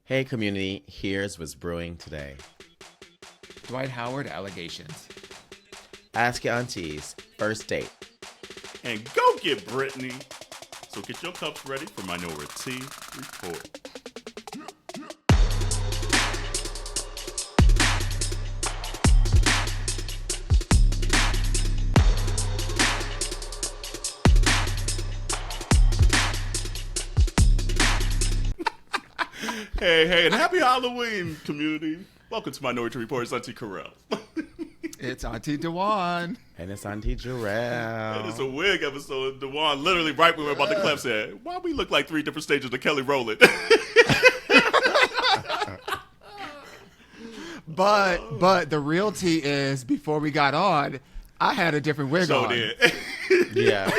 Hey community, here's what's brewing today. Dwight Howard allegations. Ask your aunties, first date. And go get Britney. So get your cups ready for Minoritea Report. Hey, and happy Halloween, community. Welcome to Minoritea Report. It's Auntea Kerel. It's Auntie Dewan. And it's Auntie Jerrell. And it's a wig episode. Dewan literally right when we were about to clap said, why we look like three different stages of Kelly Rowland? But the real tea is, before we got on, I had a different wig on. Did. Yeah.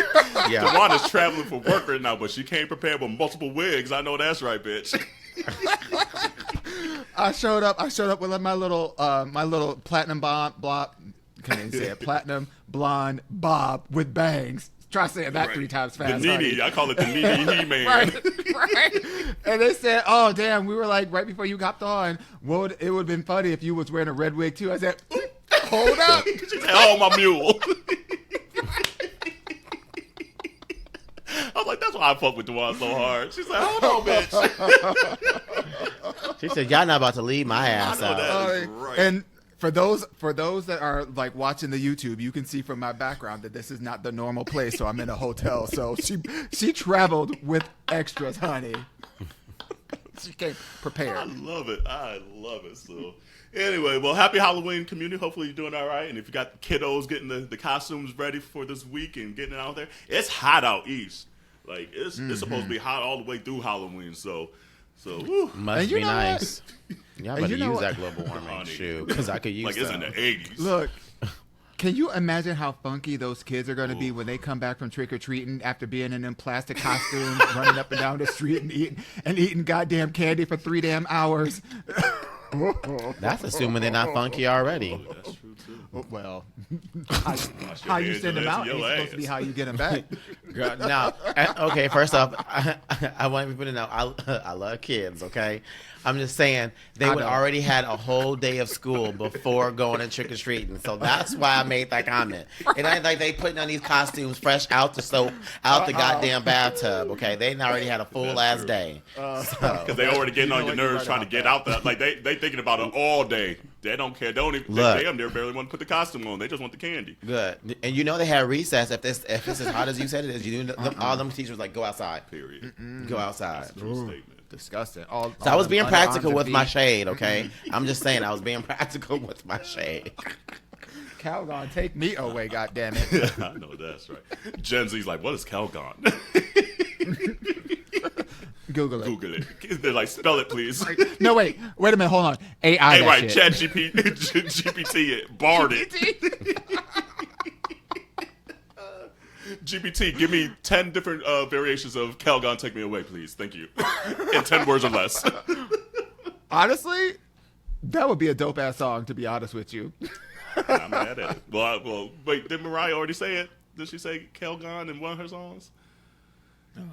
Dewan is traveling for work right now, but she came prepared with multiple wigs. I know that's right, bitch. I showed up with my little platinum platinum blonde bob with bangs. Try saying that 3 times fast. The Nene, I call it the Nene He-Man. right. And they said, "Oh damn," we were like right before you hopped on. It would have been funny if you was wearing a red wig too. I said, "Hold up." She said, "Oh, my mule." I was like, that's why I fuck with Dewan so hard. She's like, hold on, bitch. She said, y'all not about to leave my ass out. That is right. And for those that are like watching the YouTube, you can see from my background that this is not the normal place. So I'm in a hotel. So she traveled with extras, honey. She came prepared. I love it. So anyway, well, happy Halloween, community. Hopefully you're doing all right. And if you got kiddos getting the costumes ready for this week and getting it out there, it's hot out east. Like it's supposed to be hot all the way through Halloween. So whew. Must be nice. Y'all better use that global warming Honey. shoe, because I could use like it's in the 80s. Look, can you imagine how funky those kids are going to be when they come back from trick-or-treating after being in them plastic costumes, running up and down the street and eating goddamn candy for 3 damn hours? That's assuming they're not funky already. Oh, that's true too. Well, how you send them out ain't supposed to be how you get them back. Girl, now, okay, first off, I want people to know I love kids, okay? I'm just saying they would already had a whole day of school before going and trick-or-treating. So that's why I made that comment. It ain't like they putting on these costumes fresh out the soap, out the goddamn bathtub, okay? They already had a full-ass day. Because they already getting on your nerves trying to get out there. Like, they thinking about it all day. They don't care. They don't even, they barely want to put the costume on. They just want the candy. Good. And you know they had recess. If it's as hot as you said it is, you know all them teachers like, go outside. Period. Go outside. That's a true statement. Disgusting. So I was being practical with my shade, okay? I'm just saying I was being practical with my shade. Calgon, take me away, goddammit. I know that's right. Gen Z's like, what is Calgon? Google it. Google it. They're like, spell it, please. No, wait a minute, hold on. AI. Hey, that right, shit. GPT it, barred it. GPT, give me 10 different variations of Calgon, take me away, please. Thank you. In 10 words or less. Honestly, that would be a dope ass song, to be honest with you. I'm mad at it. Well, wait, did Mariah already say it? Did she say Calgon in one of her songs? No.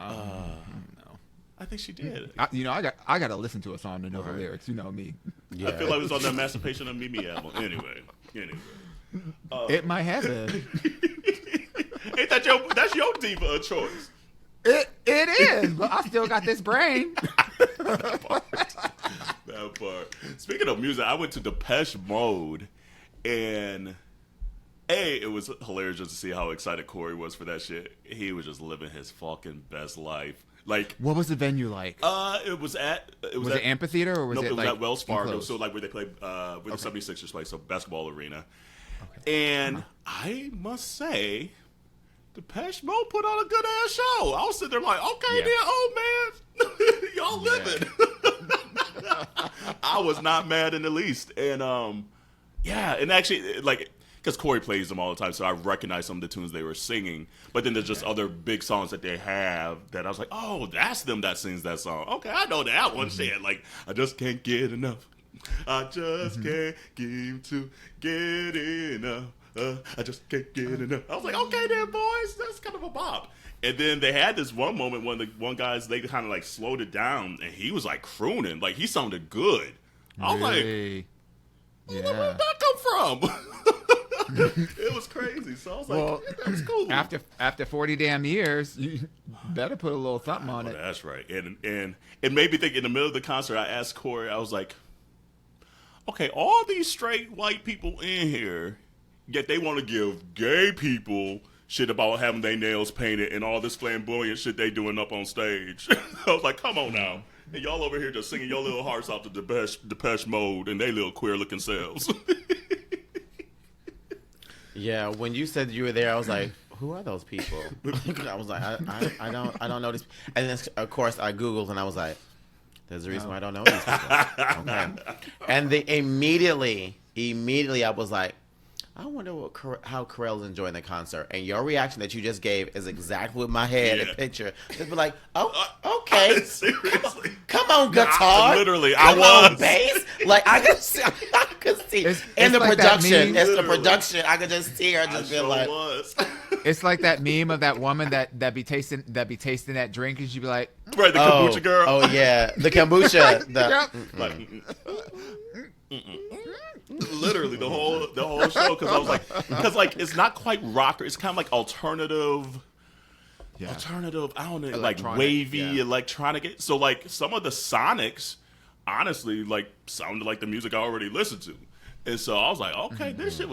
I think she did. I got to listen to a song to know the lyrics. You know me. Yeah. I feel like it was on the Emancipation of Mimi album. Anyway. It might have been. Ain't that's your diva of choice? It is, but I still got this brain. That part. Speaking of music, I went to Depeche Mode, and it was hilarious just to see how excited Corey was for that shit. He was just living his fucking best life. Like, what was the venue like? It was at amphitheater or was no, it was like at Wells Fargo, enclosed? so like where they play where the 76ers play, so basketball arena. Okay. And I must say, Depeche Mode put on a good ass show. I was sitting there like, okay, then, old man, y'all living. I was not mad in the least, and and actually, like, because Corey plays them all the time, so I recognize some of the tunes they were singing. But then there's just other big songs that they have that I was like, oh, that's them that sings that song. Okay, I know that one. Shit, like, I just can't get enough. I just can't get enough. I just can't get enough. I was like, okay then, boys, that's kind of a bop. And then they had this one moment when the one guys, they kind of like slowed it down, and he was like crooning. Like, he sounded good. I was like, where'd that come from? It was crazy. So I was like, that was cool. After 40 damn years, you better put a little something on it. That's right. And it made me think, in the middle of the concert, I asked Corey, I was like, okay, all these straight white people in here, yet they want to give gay people shit about having their nails painted and all this flamboyant shit they doing up on stage. I was like, come on now. And y'all over here just singing your little hearts out to Depeche Mode and they little queer looking selves. Yeah, when you said you were there, I was like, who are those people? I was like, I don't know these. And then, of course, I Googled and I was like, there's a reason why I don't know these people. Okay. And immediately, I was like, I wonder how Kerel's enjoying the concert. And your reaction that you just gave is exactly what my head and picture. Just be like, oh, okay. Seriously. Come on, guitar. Literally, Come I was. on, bass. Like, I could see. It's the like production. It's the Literally. production. I could just see her just feel like. Was. It's like that meme of that woman that be tasting that drink, and she'd be like, Right, the kombucha girl. Oh, yeah. The kombucha. Like, literally the whole show, because I was like, it's not quite rocker, it's kind of like alternative, I don't know, like wavy electronic. So like some of the sonics honestly like sounded like the music I already listened to. And so I was like, okay, this shit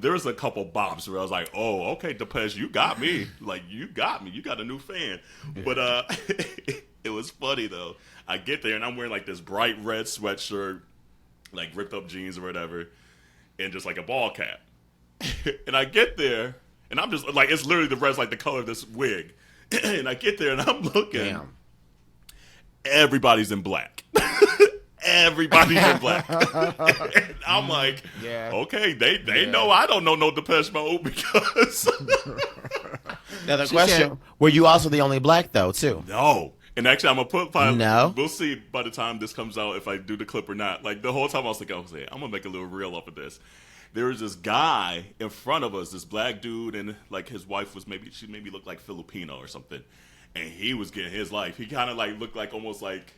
there was a couple bops where I was like, oh, okay, Depeche, you got me. Like, you got me. You got a new fan. But it was funny, though. I get there, and I'm wearing, like, this bright red sweatshirt, like, ripped up jeans or whatever, and just, like, a ball cap. And I get there, and I'm just, like, it's literally the red's, like, the color of this wig. And I get there, and I'm looking. Damn. Everybody's in black. Everybody's in black. And I'm like, okay, they know I don't know no Depeche Mode because. Now the question: were you also the only black though too? No. And actually, I'm gonna put. No. We'll see by the time this comes out if I do the clip or not. Like the whole time I was thinking, I'm gonna make a little reel off of this. There was this guy in front of us, this black dude, and like his wife was she maybe looked like Filipino or something, and he was getting his life. He kind of like looked like almost like.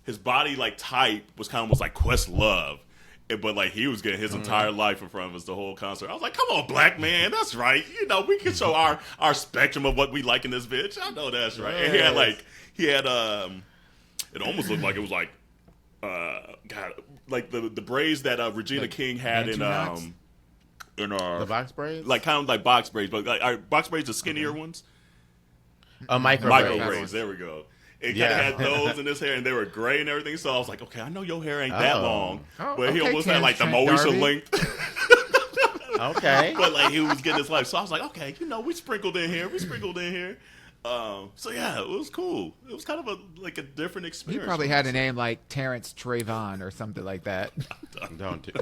His body, like, type was kind of almost like Questlove. But, like, he was getting his entire life in front of us the whole concert. I was like, come on, black man, that's right. You know, we can show our spectrum of what we like in this bitch. I know that's right. And he had, it almost looked like it was like, God, like the braids that Regina like King had in The box braids? like, kind of like box braids. But, like, our box braids are skinnier ones. Micro braids, there we go. It kind of had those in his hair, and they were gray and everything. So I was like, okay, I know your hair ain't that long, but he almost had like the Moesha length. Okay. But like he was getting his life. So I was like, okay, we sprinkled in here. So yeah, it was cool. It was kind of a different experience. he probably had a name like Terrence Trayvon or something like that. Don't do.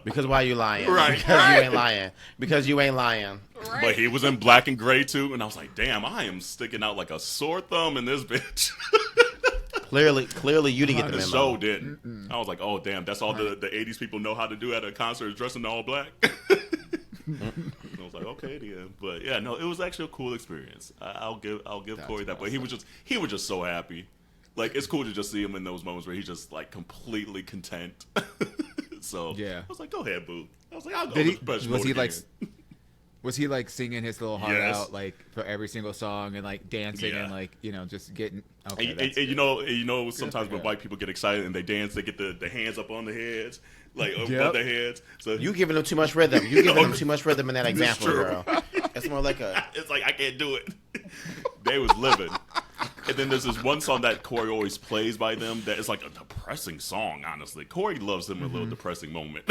Because why you lying? Right. Because you ain't lying. Right. But he was in black and gray too, and I was like, damn, I am sticking out like a sore thumb in this bitch. Clearly, you didn't get the The memo. show didn't. I was like, oh damn, that's all the 80s people know how to do at a concert is dressing all black. I was like, okay, then. But yeah, no, it was actually a cool experience. I'll give Corey that. But he was just so happy. Like, it's cool to just see him in those moments where he's just like completely content. So yeah, I was like, go ahead, boo. I was like, I'll go. Was he like singing his little heart out like for every single song and like dancing and like just getting okay? And you know sometimes when white people get excited and they dance, they get the hands up on their heads, like above their heads. So you giving them too much rhythm. You giving them too much rhythm in that example, girl. It's more like it's like I can't do it. They was living. And then there's this one song that Corey always plays by them that is like a depressing song, honestly. Corey loves them a little depressing moment.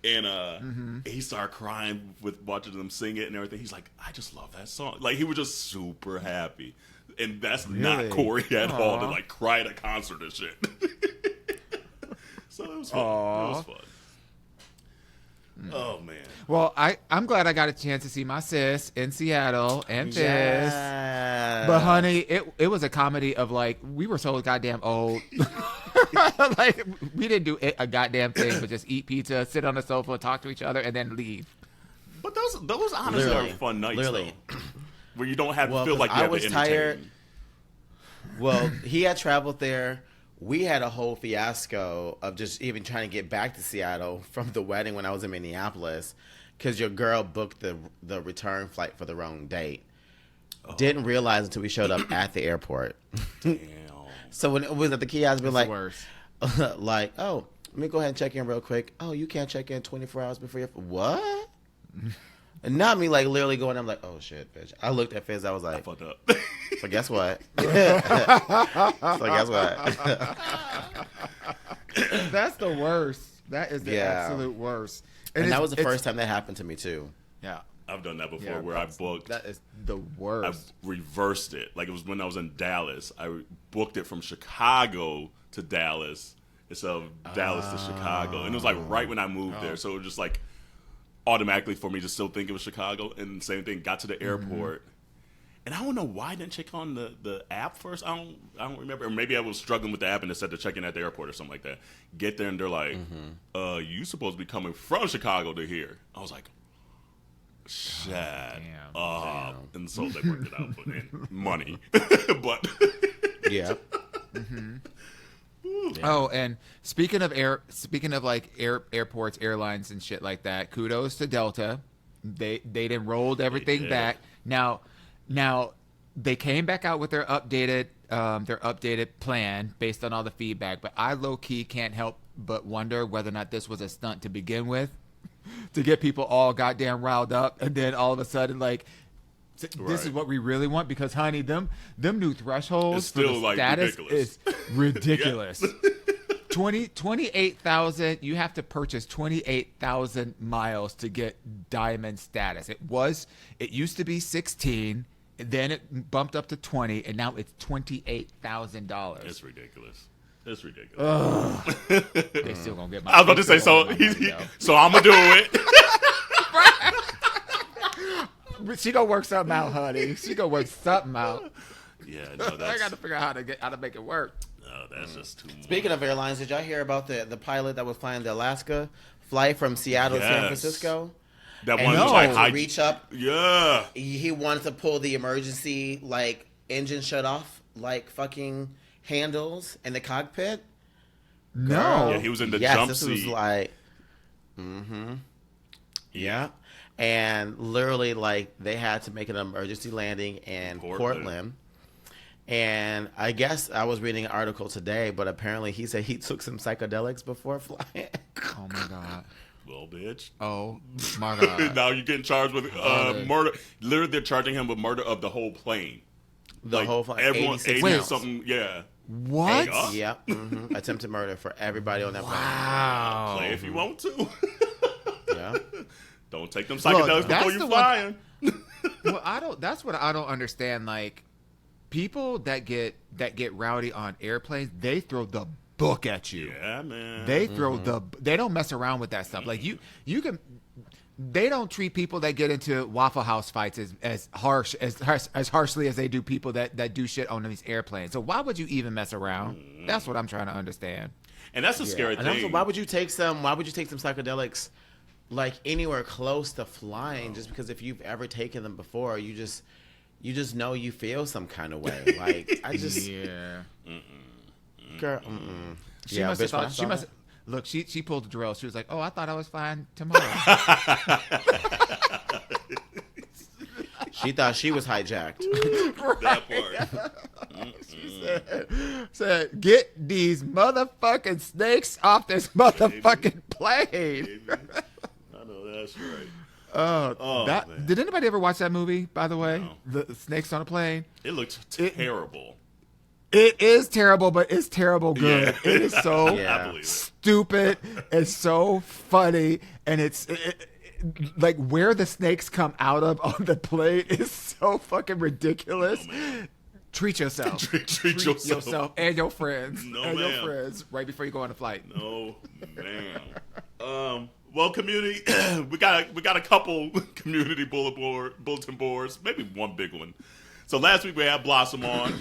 And he started crying with watching them sing it and everything. He's like, I just love that song. Like, he was just super happy. And that's not Corey at all to like cry at a concert and shit. So it was fun. It was fun. Oh, man. Well, I'm glad I got a chance to see my sis in Seattle and Fizz. But honey, it was a comedy of like, we were so goddamn old. Like, we didn't do a goddamn thing but just eat pizza, sit on the sofa, talk to each other, and then leave. But those honestly are fun nights, though, where you don't have to feel like you have to entertain. Tired. Well, he had traveled there. We had a whole fiasco of just even trying to get back to Seattle from the wedding when I was in Minneapolis because your girl booked the return flight for the wrong date. Didn't realize until we showed up at the airport. Damn. So when it was at the kiosk, we were like, worse. oh, let me go ahead and check in real quick. Oh, you can't check in 24 hours before your what? And not me like literally going, I'm like, oh shit, bitch. I looked at Fizz, I was like, I fucked up. So guess what? That's the worst. That is the absolute worst. And that was the first time that happened to me too. Yeah. I've done that before where I booked. That is the worst. I reversed it. Like it was when I was in Dallas. I booked it from Chicago to Dallas instead of Dallas to Chicago. And it was like right when I moved there. So it was just like automatically for me to still think it was Chicago. And same thing, got to the airport. And I don't know why I didn't check on the app first. I don't remember. Or maybe I was struggling with the app and it said to check in at the airport or something like that. Get there and they're like, you supposed to be coming from Chicago to here. I was like, shut up. And so they worked it out, but in money. But yeah. Oh, and speaking of like airports, airlines, and shit like that, kudos to Delta. They rolled everything back. Now they came back out with their updated plan based on all the feedback. But I low key can't help but wonder whether or not this was a stunt to begin with, to get people all goddamn riled up, and then all of a sudden like. This is what we really want because, honey, them new thresholds for the like status ridiculous. Is ridiculous. 28,000. You have to purchase 28,000 miles to get diamond status. It used to be 16, then it bumped up to 20, and now it's $28,000. It's ridiculous. It's ridiculous. They still gonna get my. I was about to say so. So I'm gonna do it. She gonna work something out, honey. She gonna work something out. Yeah, no, that's. I gotta figure out how to make it work. No, that's just too much. Speaking of airlines, did y'all hear about the pilot that was flying the Alaska flight from Seattle to San Francisco? That one was like reach up. Yeah. He wanted to pull the emergency like engine shut off like fucking handles in the cockpit. No. Yeah, he was in the jump this seat. Was like. Yeah. And literally, like, they had to make an emergency landing in Portland. And I guess I was reading an article today, but apparently he said he took some psychedelics before flying. Oh, my God. Well, bitch. Oh, my God. Now you're getting charged with murder. Literally, they're charging him with murder of the whole plane. The whole plane? Everyone, 80 something, yeah. What? Yep. Attempted murder for everybody on that plane. Wow. Play if you want to. Yeah. Don't take them psychedelics before you're flying. Well, that's what I don't understand. Like, people that get rowdy on airplanes, they throw the book at you. Yeah, man. They throw they don't mess around with that stuff. Like you can. They don't treat people that get into Waffle House fights as harshly as they do people that do shit on these airplanes. So why would you even mess around? That's what I'm trying to understand. And that's a scary thing. Also, why would you take some psychedelics like anywhere close to flying? Just because if you've ever taken them before, you just know you feel some kind of way. Like I just girl. She must have thought. She must. Look, she pulled the Jerrell. She was like, "Oh, I thought I was flying tomorrow." She thought she was hijacked. That part. She said, "Get these motherfucking snakes off this motherfucking plane." I know that's right. Did anybody ever watch that movie? By the way, No. The snakes on a plane. It looked terrible. It is terrible, but it's terrible good. Yeah. It is so I believe it. stupid. It's so funny, and it's like where the snakes come out of on the plane is so fucking ridiculous. No, Treat yourself. Treat yourself. and your friends. No, and ma'am. your friends right before you go on a flight. No, man. Well, community, we got a couple community bulletin boards, maybe one big one. So last week we had Blossom on,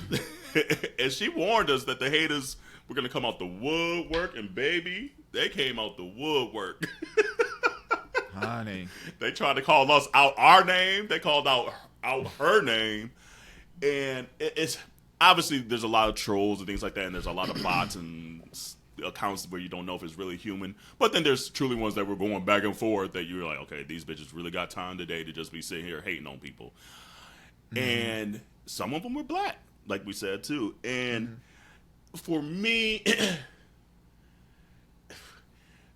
and she warned us that the haters were going to come out the woodwork, and baby, they came out the woodwork. Honey. They tried to call us out our name. They called out her name. And it's obviously there's a lot of trolls and things like that. And there's a lot of bots and accounts where you don't know if it's really human. But then there's truly ones that were going back and forth that you're like, okay, these bitches really got time today to just be sitting here hating on people. And some of them were black, like we said, too. And for me,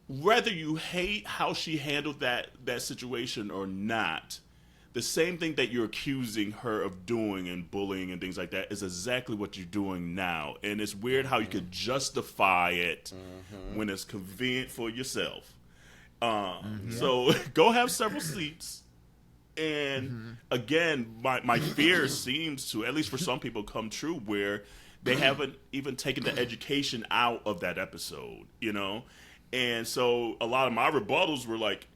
whether you hate how she handled that situation or not, the same thing that you're accusing her of doing and bullying and things like that is exactly what you're doing now. And it's weird how you could justify it when it's convenient for yourself. So go have several seats. And again, my fear seems to, at least for some people, come true where they haven't even taken the education out of that episode, you know? And so a lot of my rebuttals were like,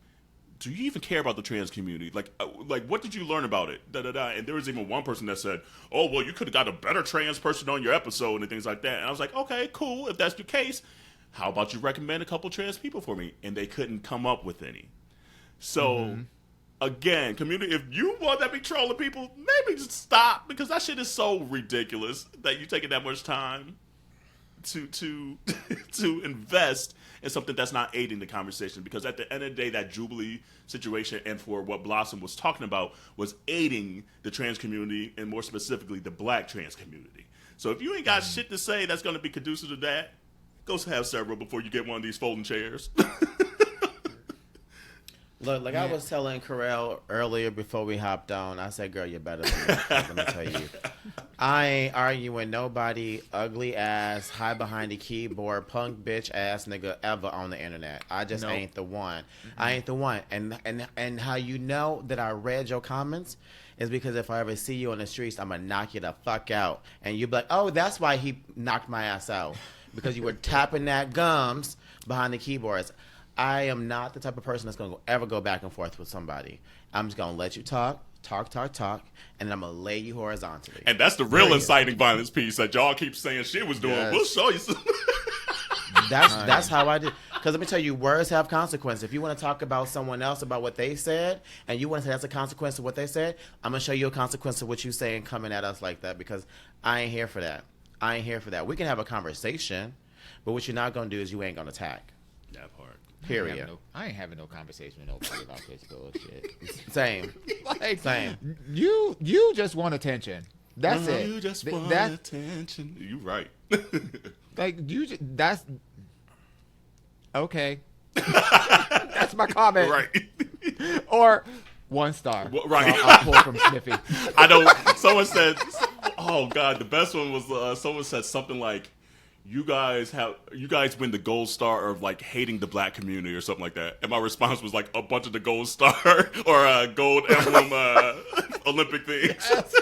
do you even care about the trans community? Like what did you learn about it? And there was even one person that said, oh, well, you could have got a better trans person on your episode and things like that. And I was like, okay, cool. If that's the case, how about you recommend a couple trans people for me? And they couldn't come up with any. So... Again, community, if you want to be trolling people, maybe just stop, because that shit is so ridiculous that you're taking that much time to to invest in something that's not aiding the conversation. Because at the end of the day, that Jubilee situation and for what Blossom was talking about was aiding the trans community, and more specifically, the black trans community. So if you ain't got shit to say that's going to be conducive to that, go have several before you get one of these folding chairs. Look, like I was telling Kerel earlier before we hopped on, I said, girl, you're better than me. Let me tell you. I ain't arguing nobody ugly ass, hide behind the keyboard, punk bitch ass nigga ever on the internet. I just ain't the one. I ain't the one. And how you know that I read your comments is because if I ever see you on the streets, I'm going to knock you the fuck out. And you be like, oh, that's why he knocked my ass out. Because you were tapping that gums behind the keyboards. I am not the type of person that's going to ever go back and forth with somebody. I'm just going to let you talk, and then I'm going to lay you horizontally. And that's the real inciting violence piece that y'all keep saying she was doing. Yes. We'll show you some. That's how I did. Because let me tell you, words have consequences. If you want to talk about someone else, about what they said, and you want to say that's a consequence of what they said, I'm going to show you a consequence of what you say and coming at us like that, because I ain't here for that. We can have a conversation, but what you're not going to do is you ain't going to attack. That part. Period. I ain't having no conversation with nobody about this bullshit. Same. Same. You just want attention. That's it. You just want attention. You right. Like that's okay. That's my comment. Right. Or 1 star. Well, right. I'll pull from Sniffy. I know. Someone said, "Oh God, the best one was." Someone said something like, "You guys win the gold star of like hating the black community or something like that." And my response was like a bunch of the gold star or gold emblem Olympic things. Yes.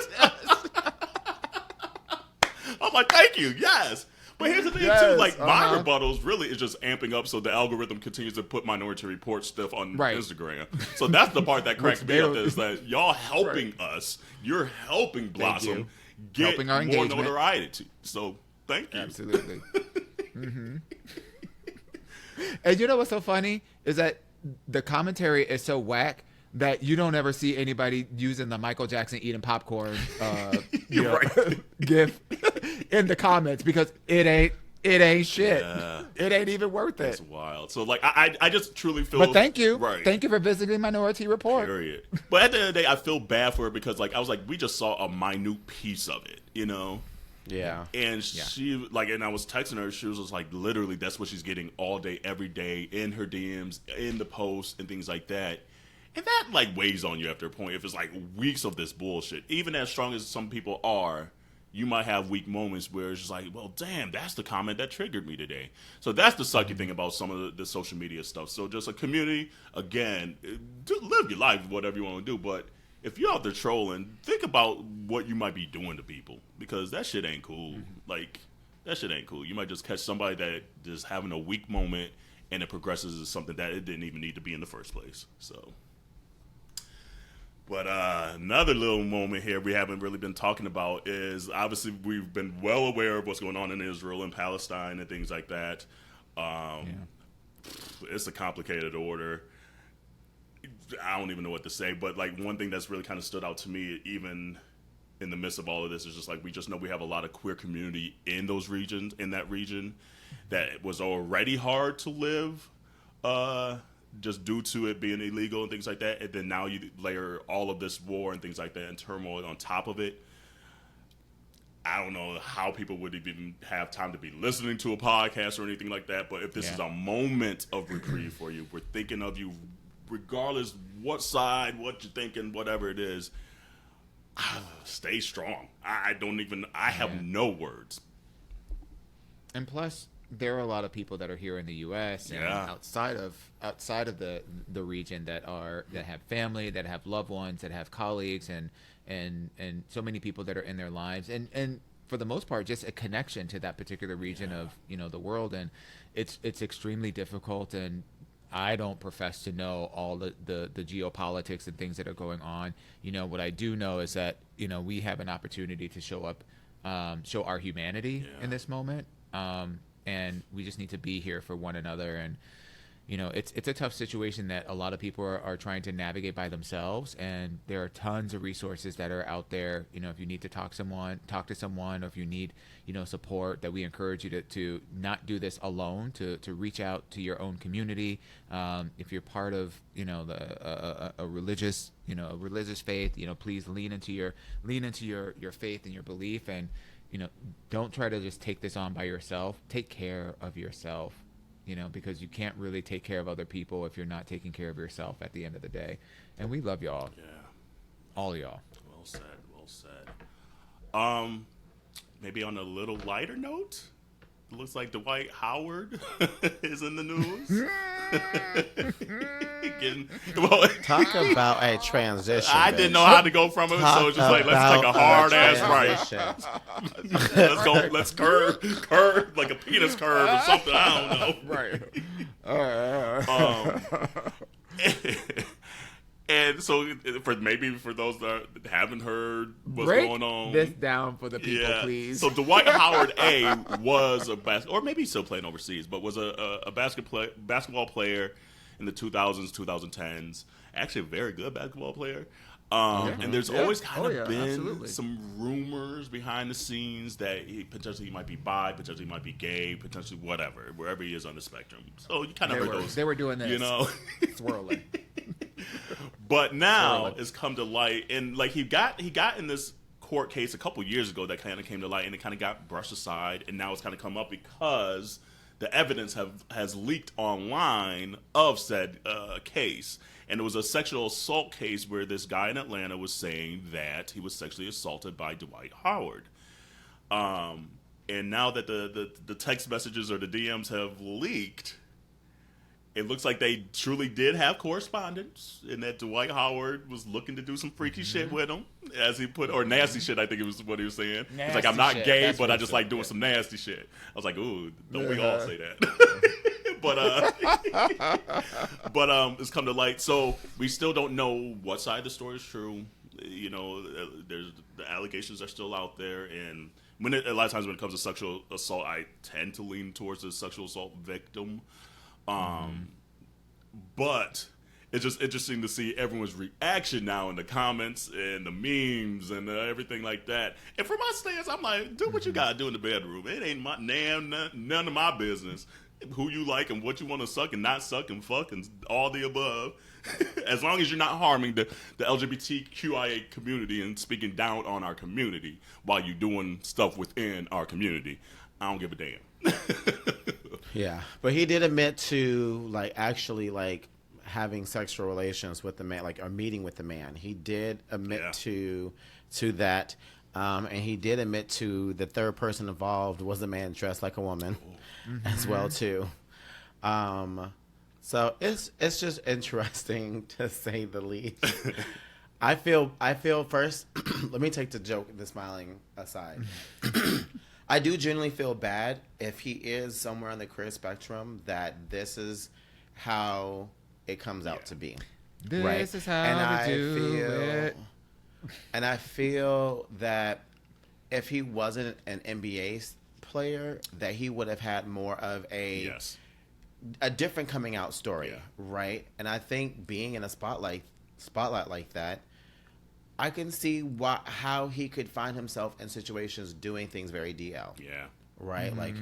I'm like, thank you, yes. But here's the thing too, like my rebuttals really is just amping up so the algorithm continues to put Minority Report stuff on Instagram. So that's the part that cracks me up is that y'all helping us. You're helping Blossom get Helping our more engagement. notoriety. So thank you. Absolutely. And you know what's so funny is that the commentary is so whack that you don't ever see anybody using the Michael Jackson eating popcorn gif in the comments because it ain't shit. Yeah. It ain't even worth it. That's wild. So like I just truly feel. But thank you. Right. Thank you for visiting Minority Report. Period. But at the end of the day, I feel bad for her because like I was like, we just saw a minute piece of it, you know? Yeah. And she like, and I was texting her. She was just like, literally, that's what she's getting all day, every day in her DMs, in the posts, and things like that. And that like weighs on you after a point. If it's like weeks of this bullshit, even as strong as some people are, you might have weak moments where it's just like, well, damn, that's the comment that triggered me today. So that's the sucky thing about some of the social media stuff. So just a community, again, live your life, whatever you want to do. But if you're out there trolling, think about what you might be doing to people because that shit ain't cool. Like, that shit ain't cool. You might just catch somebody that just having a weak moment and it progresses to something that it didn't even need to be in the first place. So. But another little moment here we haven't really been talking about is obviously we've been well aware of what's going on in Israel and Palestine and things like that. It's a complicated order. I don't even know what to say, but like one thing that's really kind of stood out to me, even in the midst of all of this, is just like we just know we have a lot of queer community in those regions, in that region, that it was already hard to live, just due to it being illegal and things like that, and then now you layer all of this war and things like that and turmoil on top of it. I don't know how people would even have time to be listening to a podcast or anything like that, but if this is a moment of reprieve for you, we're thinking of you regardless what side, what you're thinking, whatever it is. Stay strong. I have no words. And plus, there are a lot of people that are here in the U.S. and outside of the region that have family, that have loved ones, that have colleagues, and so many people that are in their lives, and for the most part, just a connection to that particular region of the world, and it's extremely difficult. And I don't profess to know all the geopolitics and things that are going on. What I do know is that we have an opportunity to show up, show our humanity in this moment, and we just need to be here for one another. And it's a tough situation that a lot of people are trying to navigate by themselves, and there are tons of resources that are out there. If you need to talk to someone, or if you need support, that we encourage you to not do this alone, to reach out to your own community. If you're part of a religious faith, please lean into your faith and your belief, and don't try to just take this on by yourself. Take care of yourself. Because you can't really take care of other people if you're not taking care of yourself at the end of the day. And we love y'all. Yeah. All y'all. Well said. Well said. Maybe on a little lighter note, it looks like Dwight Howard is in the news. Talk about a transition. I didn't know how to go from it, so it's just like, let's take a hard ass right. Let's curve like a penis curve or something. I don't know. Right. And so, for those that haven't heard what's going on, this down for the people, please. So Dwight Howard was a or maybe he's still playing overseas, but was a basketball player in the 2000s, 2010s. Actually, a very good basketball player. And there's always kind of been some rumors behind the scenes that he potentially might be bi, potentially might be gay, potentially whatever, wherever he is on the spectrum. So you kind of heard those. They were doing this, swirling. But now it's come to light, and like he got in this court case a couple years ago that kind of came to light, and it kind of got brushed aside, and now it's kind of come up because the evidence has leaked online of said case. And it was a sexual assault case where this guy in Atlanta was saying that he was sexually assaulted by Dwight Howard. And now that the text messages or the DMs have leaked, it looks like they truly did have correspondence, and that Dwight Howard was looking to do some freaky shit with him, as he put, or nasty shit, I think it was what he was saying. He's like, I'm not gay, but I just like doing some nasty shit. I was like, ooh, don't we all say that? But it's come to light. So we still don't know what side of the story is true. There's the allegations are still out there, and a lot of times when it comes to sexual assault, I tend to lean towards the sexual assault victim. But it's just interesting to see everyone's reaction now in the comments and the memes and everything like that. And from my stance, I'm like, do what you gotta do in the bedroom. It ain't none of my business who you like and what you want to suck and not suck and fuck and all the above. As long as you're not harming the LGBTQIA community and speaking down on our community while you're doing stuff within our community, I don't give a damn. Yeah, but he did admit to actually having sexual relations with the man, or meeting with the man. He did admit to that, and he did admit to the third person involved was a man dressed like a woman, as well too. So it's just interesting to say the least. I feel first. Let me take the smiling aside. I do genuinely feel bad if he is somewhere on the queer spectrum that this is how it comes out to be. This is how to do it. And I feel that if he wasn't an NBA player, that he would have had more of a a different coming out story, Yeah. right? And I think being in a spotlight like that, I can see how he could find himself in situations doing things very DL. Yeah. Right? Like,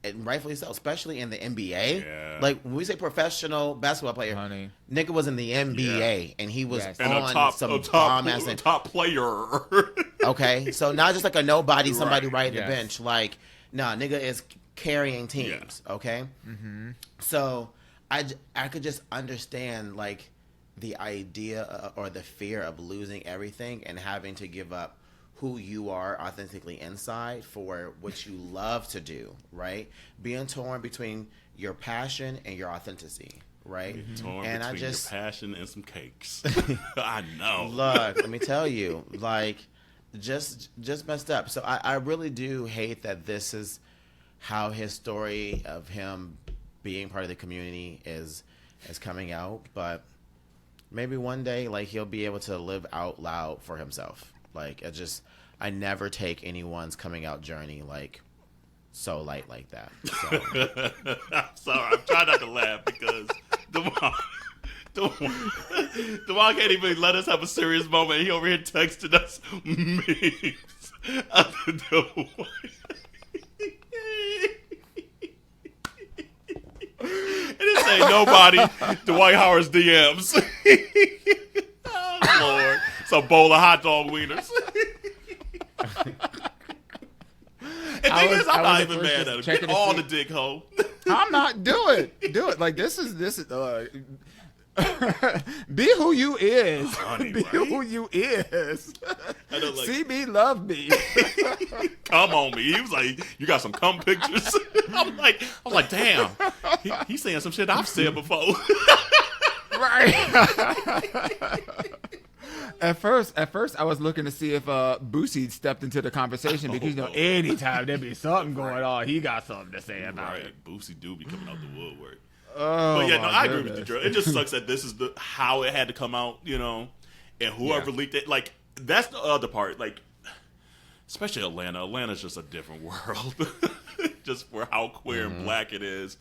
and rightfully so, especially in the NBA. Yeah. Like, when we say professional basketball player, Honey. nigga was in the NBA, and he was Yes. And on some bomb-ass thing. top player. Okay? So, not just like a nobody, somebody Right. riding the Yes. bench. Like, nah, nigga is carrying teams, okay? Mm-hmm. So, I could just understand, like, the idea or the fear of losing everything and having to give up who you are authentically inside for what you love to do, right? Being torn between your passion and your authenticity, right? Torn And between your passion and some cakes. I know. Look, let me tell you, like, just messed up. So I really do hate that this is how his story of him being part of the community is coming out, but maybe one day, like, he'll be able to live out loud for himself. Like, I never take anyone's coming out journey, like, so light like that. So. I'm sorry. I'm trying not to laugh because Devon can't even let us have a serious moment. He over here texting us memes of the It didn't say nobody. Dwight Howard's DMs. Oh, Lord. It's a bowl of hot dog wieners. And thing is, I'm not even mad at him. Get all the dick hole. I'm not. Do it. Like, this is be who you is. Honey, Be right? who you is. I know, like, See me, love me. come on me. He was like, you got some cum pictures? I'm like, damn. He's saying some shit I've said before. Right. At first, I was looking to see if Boosie stepped into the conversation because, you know, anytime there be something going on, he got something to say about it. Right. Boosie do be coming out the woodwork. Oh, But yeah, no, my I agree with you, goodness. Jerrell. It just sucks that this is how it had to come out, you know, and whoever leaked it, like, that's the other part, like, especially Atlanta. Atlanta's just a different world, just for how queer and black it is,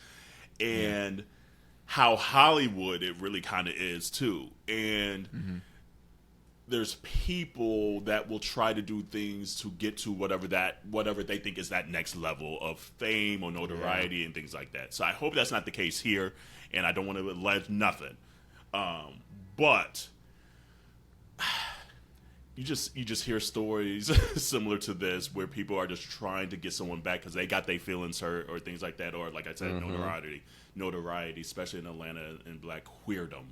and how Hollywood it really kind of is too, and there's people that will try to do things to get to whatever they think is that next level of fame or notoriety and things like that. So I hope that's not the case here, and I don't want to allege nothing. But you just hear stories similar to this where people are just trying to get someone back because they got their feelings hurt or things like that, or like I said, notoriety, especially in Atlanta and black queerdom.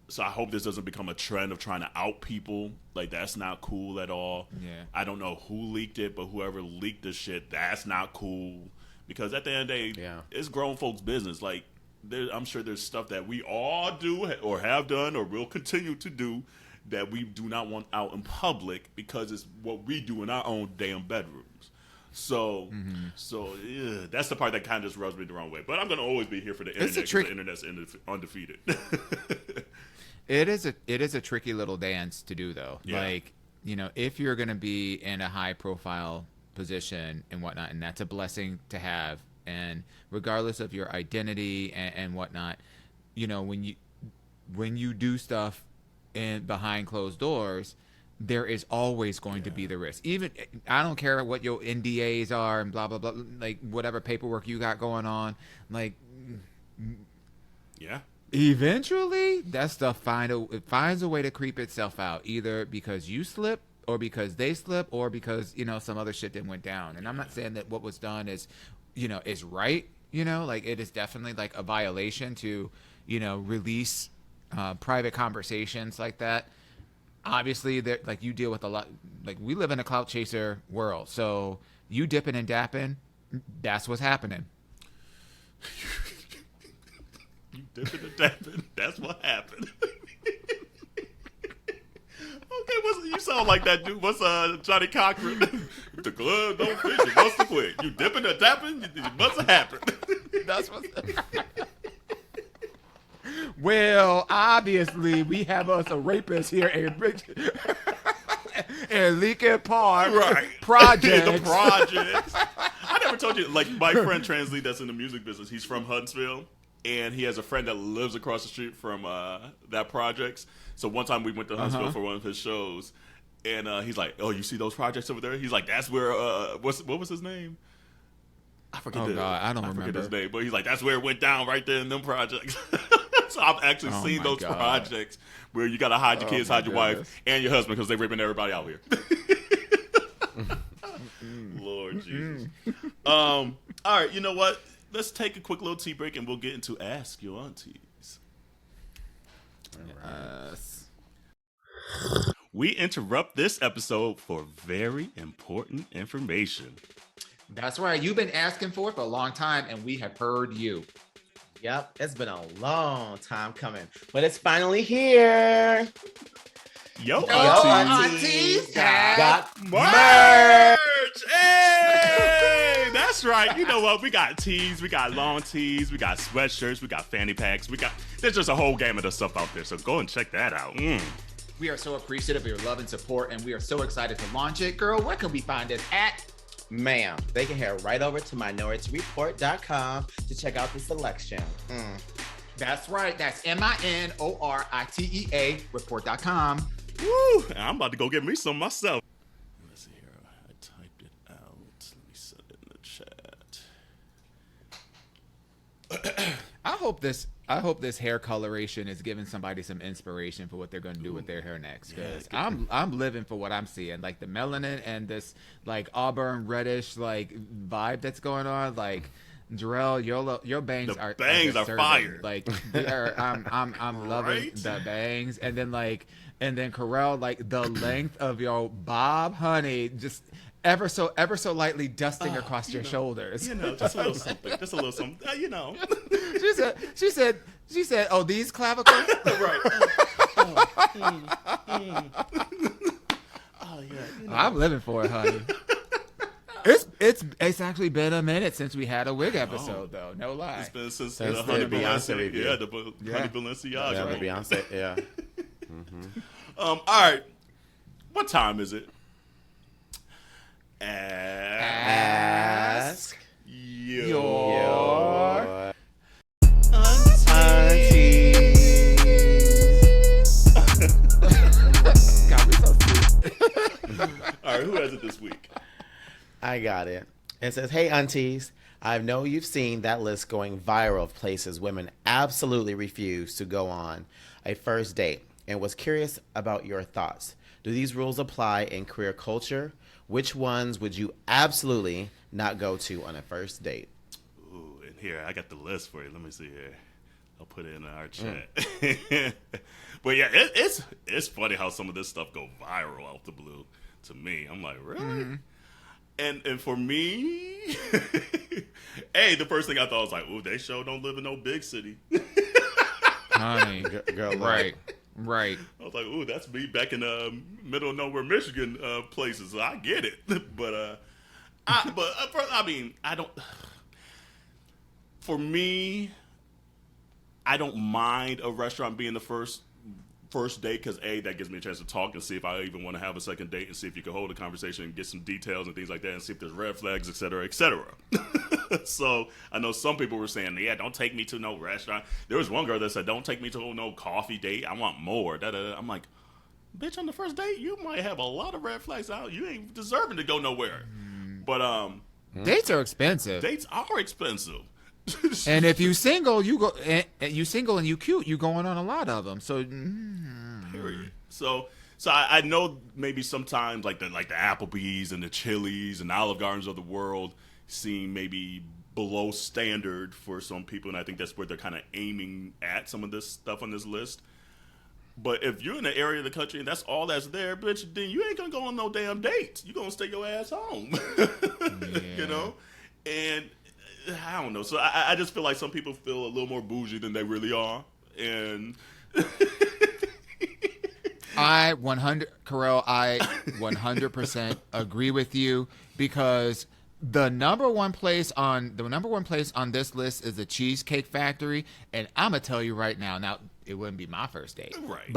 So I hope this doesn't become a trend of trying to out people. Like, that's not cool at all. Yeah. I don't know who leaked it, but whoever leaked the shit, that's not cool. Because at the end of the day, it's grown folks' business. Like, I'm sure there's stuff that we all do or have done or will continue to do that we do not want out in public because it's what we do in our own damn bedrooms. So, that's the part that kind of just rubs me the wrong way. But I'm going to always be here for the internet because the internet's undefeated. It is a tricky little dance to do, though. Yeah. Like, you know, if you're going to be in a high profile position and whatnot, and that's a blessing to have, and regardless of your identity and whatnot, you know, when you do stuff behind closed doors, there is always going to be the risk. Even, I don't care what your NDAs are and blah blah blah, like whatever paperwork you got going on, like, Yeah. eventually that stuff finds a way to creep itself out, either because you slip or because they slip or because, you know, some other shit that went down. And I'm not saying that what was done is, you know, is right, you know, like, it is definitely like a violation to, you know, release private conversations like that. Obviously, like, you deal with a lot, like, we live in a clout chaser world, so you dipping and dapping, that's what's happening. You dipping and dapping. That's what happened. Okay, you sound like that dude. What's Johnny Cochran? The glove don't fit. You must have quit. You dipping and dapping. It must have happened. That's what. Well, obviously, we have us a rapist here in Lincoln Park. Right. Projects. The projects. I ever told you, like, my friend Transley that's in the music business, he's from Huntsville, and he has a friend that lives across the street from that projects. So one time we went to Huntsville for one of his shows, and he's like, "Oh, you see those projects over there?" He's like, "That's where what was his name? I forget. I don't remember his name, but he's like, "That's where it went down right there in them projects." So I've actually seen those projects where you gotta hide your kids, hide your wife, and your husband because they're raping everybody out here. Lord Jesus. All right, you know what? Let's take a quick little tea break and we'll get into Ask Yo Aunteas. Yes. We interrupt this episode for very important information. That's right. You've been asking for it for a long time, and we have heard you. Yep, it's been a long time coming, but it's finally here. Yo Aunteas got merch! Hey! That's right. You know what? We got tees, we got long tees, we got sweatshirts, we got fanny packs, there's just a whole gamut of stuff out there, so go and check that out. We are so appreciative of your love and support, and we are so excited to launch it. Girl, where can we find us at? Ma'am, they can head right over to minorityareport.com to check out the selection. That's right. That's MINORITEA report.com. Woo! I'm about to go get me some myself. Let's see here. I typed it out. Let me set it in the chat. I hope this hair coloration is giving somebody some inspiration for what they're going to do with their hair next. Because I'm living for what I'm seeing, like the melanin and this like auburn reddish like vibe that's going on. Like Jerrell, your bangs are fire. Like I'm loving the bangs, and then Kerel, like the length of your bob, honey, just ever so lightly dusting across your shoulders. You know, just a little something. Just a little something. You know. She said, "Oh, these clavicles." Right. Oh yeah. You know. I'm living for it, honey. It's actually been a minute since we had a wig episode, though. No lie. It's been since the Honey Beyonce review. Yeah, the Honey Balenciaga. Yeah, right? the Beyonce. Yeah. All right. What time is it? Ask your God, we so sweet. All right, who has it this week? I got it. It says, "Hey, aunties, I know you've seen that list going viral of places women absolutely refuse to go on a first date and was curious about your thoughts. Do these rules apply in queer culture? Which ones would you absolutely not go to on a first date?" Ooh, and here, I got the list for you. Let me see here. I'll put it in our chat. But yeah, it's funny how some of this stuff go viral out the blue to me. I'm like, really? Mm-hmm. And for me, hey, the first thing I thought was like, ooh, they sure don't live in no big city. Honey, Girl, right. I was like, ooh, that's me back in middle of nowhere, Michigan places. So I get it, but I mean, I don't. For me, I don't mind a restaurant being the first date because that gives me a chance to talk and see if I even want to have a second date and see if you can hold a conversation and get some details and things like that and see if there's red flags, et cetera, et cetera. So I know some people were saying, yeah, don't take me to no restaurant. There was one girl that said, don't take me to no coffee date. I want more. I'm like, bitch, on the first date, you might have a lot of red flags out. You ain't deserving to go nowhere. But dates are expensive. Dates are expensive. And if you single, you go. You single and you cute, you going on a lot of them. So, period. So I know maybe sometimes like the Applebee's and the Chili's and Olive Gardens of the world seem maybe below standard for some people, and I think that's where they're kind of aiming at some of this stuff on this list. But if you're in an area of the country and that's all that's there, bitch, then you ain't gonna go on no damn dates. You gonna stay your ass home. Yeah. You know, and I don't know. So I just feel like some people feel a little more bougie than they really are, and I 100% agree with you, because the number one place on this list is the Cheesecake Factory, and I'm gonna tell you right now. Now, it wouldn't be my first date, right?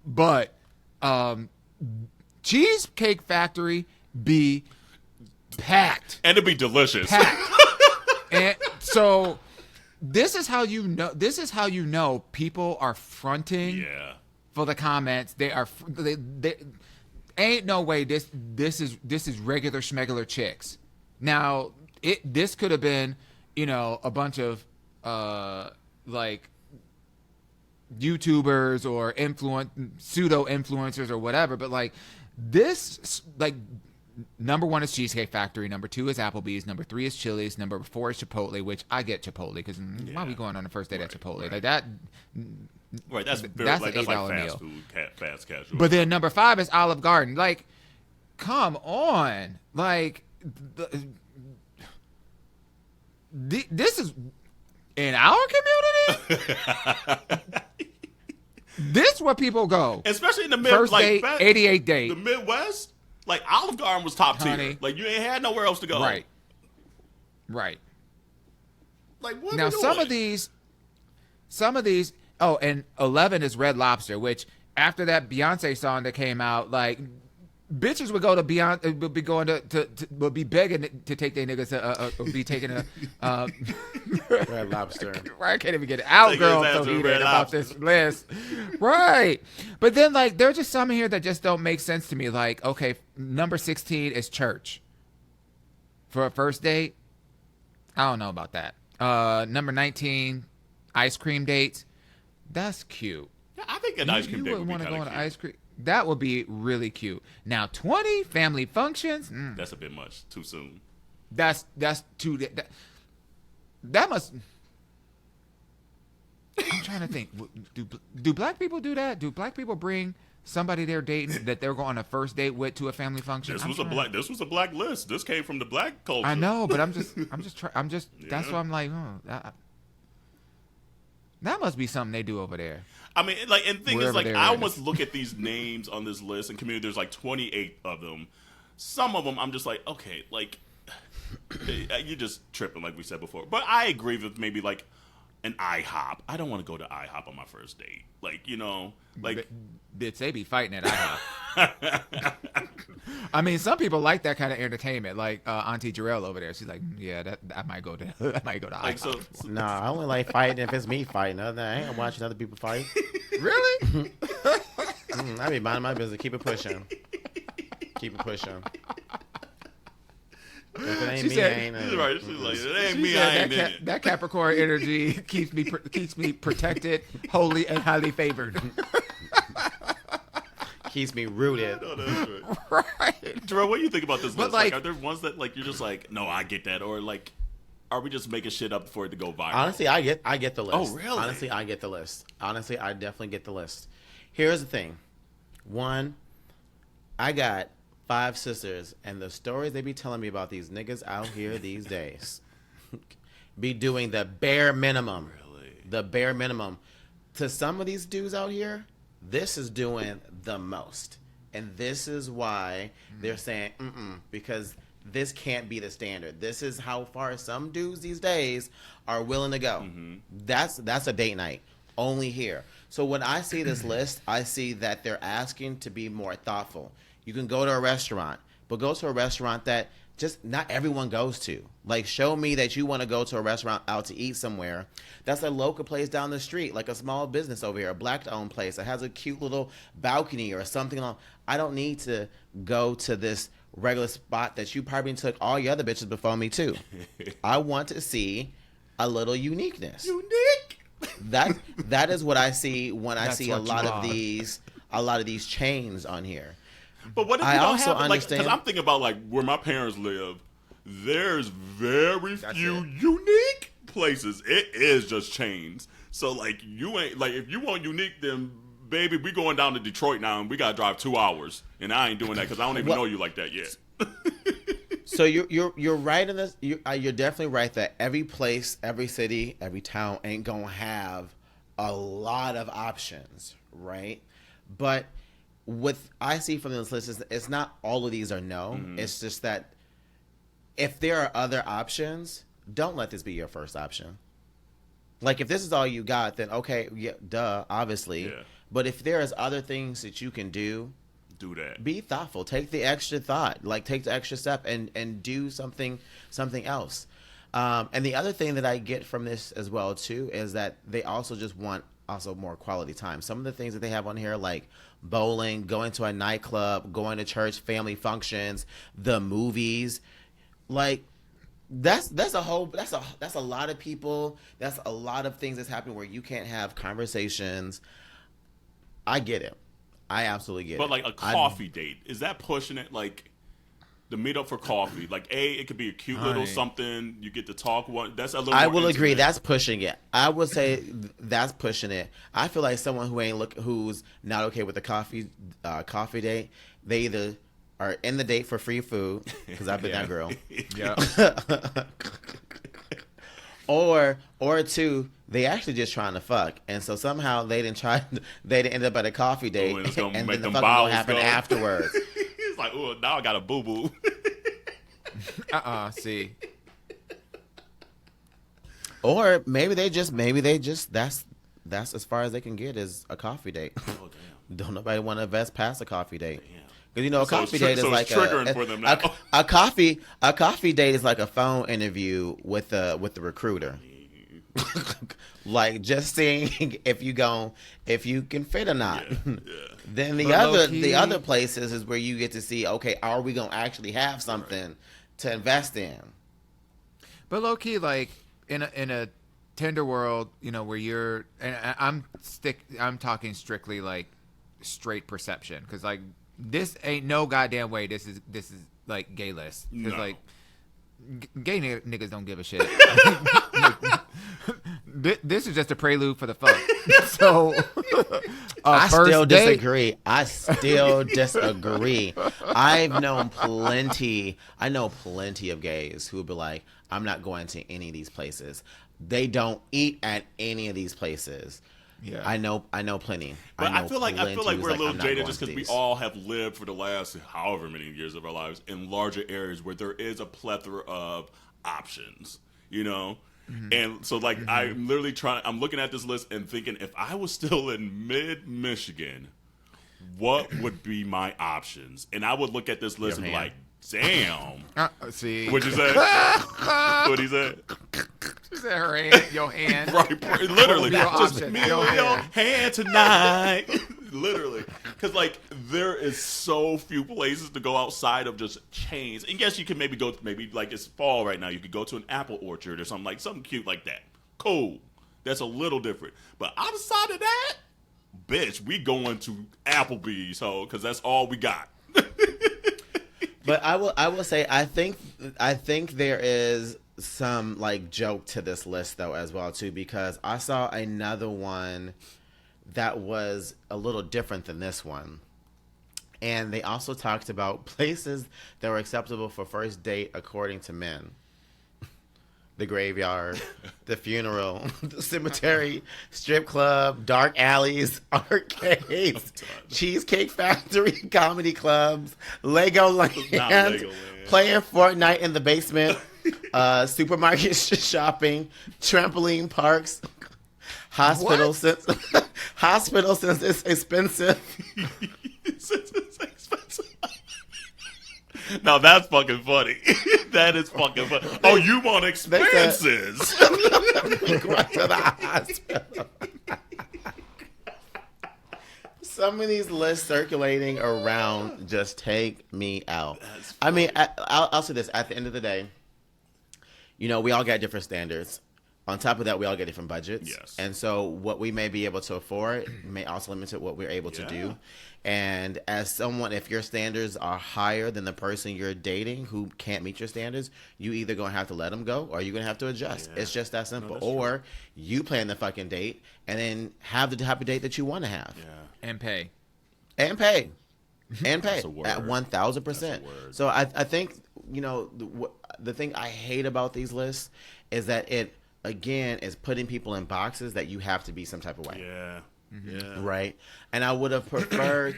But Cheesecake Factory be packed. And it'd be delicious. Packed. And so this is how you know people are fronting Yeah. for the comments. They ain't no way this is regular schmegular chicks. Now this could have been, a bunch of like YouTubers or pseudo influencers or whatever, but like this, like, number 1 is Cheesecake Factory, number 2 is Applebee's, number 3 is Chili's, number 4 is Chipotle, which I get Chipotle because why are we going on the first date at Chipotle? Like that. Right, that's That's like an $8 fast meal. food, fast casual. But then number 5 is Olive Garden. Like, come on, like, this is in our community. This is where people go, especially in the mid, first like date, 88 date. The Midwest, like Olive Garden was top tier. Honey. Like you ain't had nowhere else to go. Right. Like what? Now are we some of these. Oh, and 11 is Red Lobster, which after that Beyonce song that came out, like, bitches would go to Beyonce, would be going would be begging to take their niggas, or be taking a Red Lobster. I can't even get it out, Take girl. his ass So to a heated Red about Lobster. this list, right? But then, like, there's just some here that just don't make sense to me. Like, okay, number 16 is church for a first date. I don't know about that. Number 19, ice cream dates. That's cute. Yeah, I think an ice cream date You would be want to kind go of on cute. an ice cream? That would be really cute. Now 20 family functions. That's a bit much. Too soon. That's too. That must. I'm trying to think. Do black people do that? Do black people bring somebody they're dating that they're going on a first date with to a family function? This was a black list. This came from the black culture. I know, but I'm just. That's why I'm like, that must be something they do over there. I mean, like, and the thing is, Wherever like, they're I at. almost look at these names on this list and community. There's like 28 of them. Some of them, I'm just like, okay, like, you're just tripping, like we said before. But I agree with maybe like an IHOP. I don't want to go to IHOP on my first date. Like, like. Bitch, they be fighting at IHOP. I mean, some people like that kind of entertainment, like Auntie Jerrell over there. She's like, yeah, that I might go to IHOP. Like, so, Nah, I only like fighting if it's me fighting. Other than that, I ain't watching other people fight. Really? I be minding my business. Keep it pushing. Keep it pushing. If it ain't She me, said- I ain't. she's right. She's like, it ain't She me. I said ain't in it. that Capricorn energy keeps me protected, holy, and highly favored. Keeps me rooted. No, that's right. Right. Jerrell, what do you think about this But, list? Like, like- are there ones that like you're just like, no, I get that, or like, are we just making shit up for it to go viral? Honestly, I get the list. Oh, really? Honestly, I get the list. Honestly, I definitely get the list. Here's the thing. One, I got 5 sisters, and the stories they be telling me about these niggas out here these days be doing the bare minimum. Really? The bare minimum. To some of these dudes out here, this is doing the most. And this is why they're saying, because this can't be the standard. This is how far some dudes these days are willing to go. That's a date night. Only here. So when I see this list, I see that they're asking to be more thoughtful. You can go to a restaurant, but go to a restaurant that just not everyone goes to. Like, show me that you want to go to a restaurant out to eat somewhere. That's a local place down the street, like a small business over here, a black-owned place that has a cute little balcony or something. I don't need to go to this regular spot that you probably took all your other bitches before me to. I want to see a little uniqueness. Unique. That is what I see when I That's see a what lot you of these chains on here. But what if I you don't also have like? Because understand- I'm thinking about like where my parents live. There's very few it. unique places. It is just chains. So like you ain't like if you want unique, then baby, we going down to Detroit now, and we gotta drive 2 hours, and I ain't doing that because I don't even know you like that yet. So you're right in this. You're definitely right that every place, every city, every town ain't gonna have a lot of options, right? But what I see from this list is it's not all of these are no. It's just that if there are other options, don't let this be your first option. Like if this is all you got, then okay, yeah, duh, obviously. Yeah. But if there's other things that you can do, do that. Be thoughtful. Take the extra thought. Like, take the extra step and do something else. And the other thing that I get from this as well too is that they also just want more quality time. Some of the things that they have on here, like bowling, going to a nightclub, going to church, family functions, the movies, like that's a lot of people. That's a lot of things that's happening where you can't have conversations. I get it. I absolutely get it. But like a coffee date, is that pushing it? Like the meet up for coffee, like it could be a cute little something. You get to talk. That's a little. I more will agree. intimate. That's pushing it. I would say that's pushing it. I feel like someone who's not okay with the coffee date, they either are in the date for free food, because I've been that girl. Yeah. Or two, they actually just trying to fuck, and so somehow they didn't end up at a coffee date, and it's gonna and make then the them fucking gonna bowels happen go. afterwards. It's like, oh, now I got a boo boo. See. Or maybe they just that's as far as they can get is a coffee date. Oh damn. Don't nobody want to invest past a coffee date. Damn. Because a coffee date is like triggering for them now. a coffee date is like a phone interview with the recruiter. Like just seeing if you can fit or not. Yeah. Then the other places is where you get to see, okay, are we gonna actually have something to invest in? But low key, like in a Tinder world, where you're, and I'm talking strictly like straight perception, because like this ain't no goddamn way. This is like gay list. Because like gay niggas don't give a shit. This is just a prelude for the fuck. So I still disagree. I know plenty of gays who would be like, I'm not going to any of these places. They don't eat at any of these places. Yeah, I know plenty. But I feel like we're a little I'm not jaded going just to because we these. all have lived for the last however many years of our lives in larger areas where there is a plethora of options, And so like I'm literally I'm looking at this list and thinking, if I was still in mid-Michigan, what would be my options? And I would look at this list and be like, damn. See. What'd you say? What'd he say? She said her hand, your hand. Right, literally. Your Just option, me your and your hand. hand tonight. Literally. Because, like, there is so few places to go outside of just chains. And yes, you can maybe go, like it's fall right now, you could go to an apple orchard or something cute like that. Cool. That's a little different. But outside of that, bitch, we going to Applebee's, because that's all we got. But I will say I think there is some like joke to this list though as well too, because I saw another one that was a little different than this one. And they also talked about places that were acceptable for first date according to men. The graveyard, the funeral, the cemetery, strip club, dark alleys, arcades, Cheesecake Factory, comedy clubs, Legoland, playing Fortnite in the basement, supermarket shopping, trampoline parks, hospital since it's expensive. Now that's fucking funny. That is fucking funny. Oh, you want expenses? Right to the hospital. Some of these lists circulating around just take me out. I mean, I'll say this. At the end of the day, we all got different standards. On top of that, we all get different budgets. Yes. And so what we may be able to afford may also limit what we're able to do. And as someone, if your standards are higher than the person you're dating who can't meet your standards, you either going to have to let them go or you're going to have to adjust. Yeah. It's just that simple. Or you plan the fucking date and then have the type of date that you want to have. Yeah. And pay. At 1,000%. So I think, the thing I hate about these lists is that it, again, is putting people in boxes that you have to be some type of way. Yeah. Yeah. Right. And I would have preferred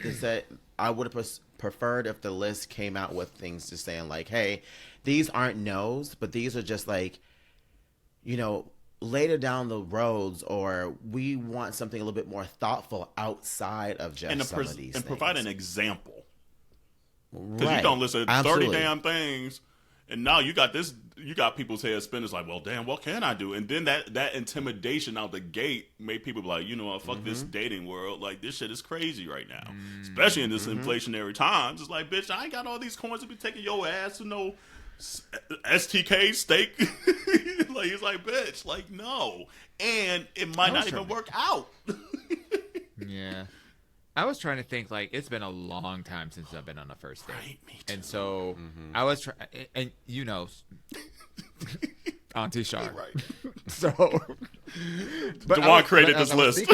preferred if the list came out with things just saying like, hey, these aren't no's, but these are just like, later down the roads, or we want something a little bit more thoughtful outside of just some of these things. And provide an example Because you don't listen to Absolutely. 30 damn things, and now you got people's heads spinning. It's like, well, damn, what can I do? And then that intimidation out the gate made people be like, you know what, fuck this dating world. Like, this shit is crazy right now. Especially in this inflationary times. It's like, bitch, I ain't got all these coins to be taking your ass to no STK steak. Like, he's like, bitch, like, no. And it might not even work out. Yeah. I was trying to think, like, it's been a long time since I've been on a first date. Right, me too. And so I was trying, and you know, Auntie Shar. Right. So, DeJuan created this list.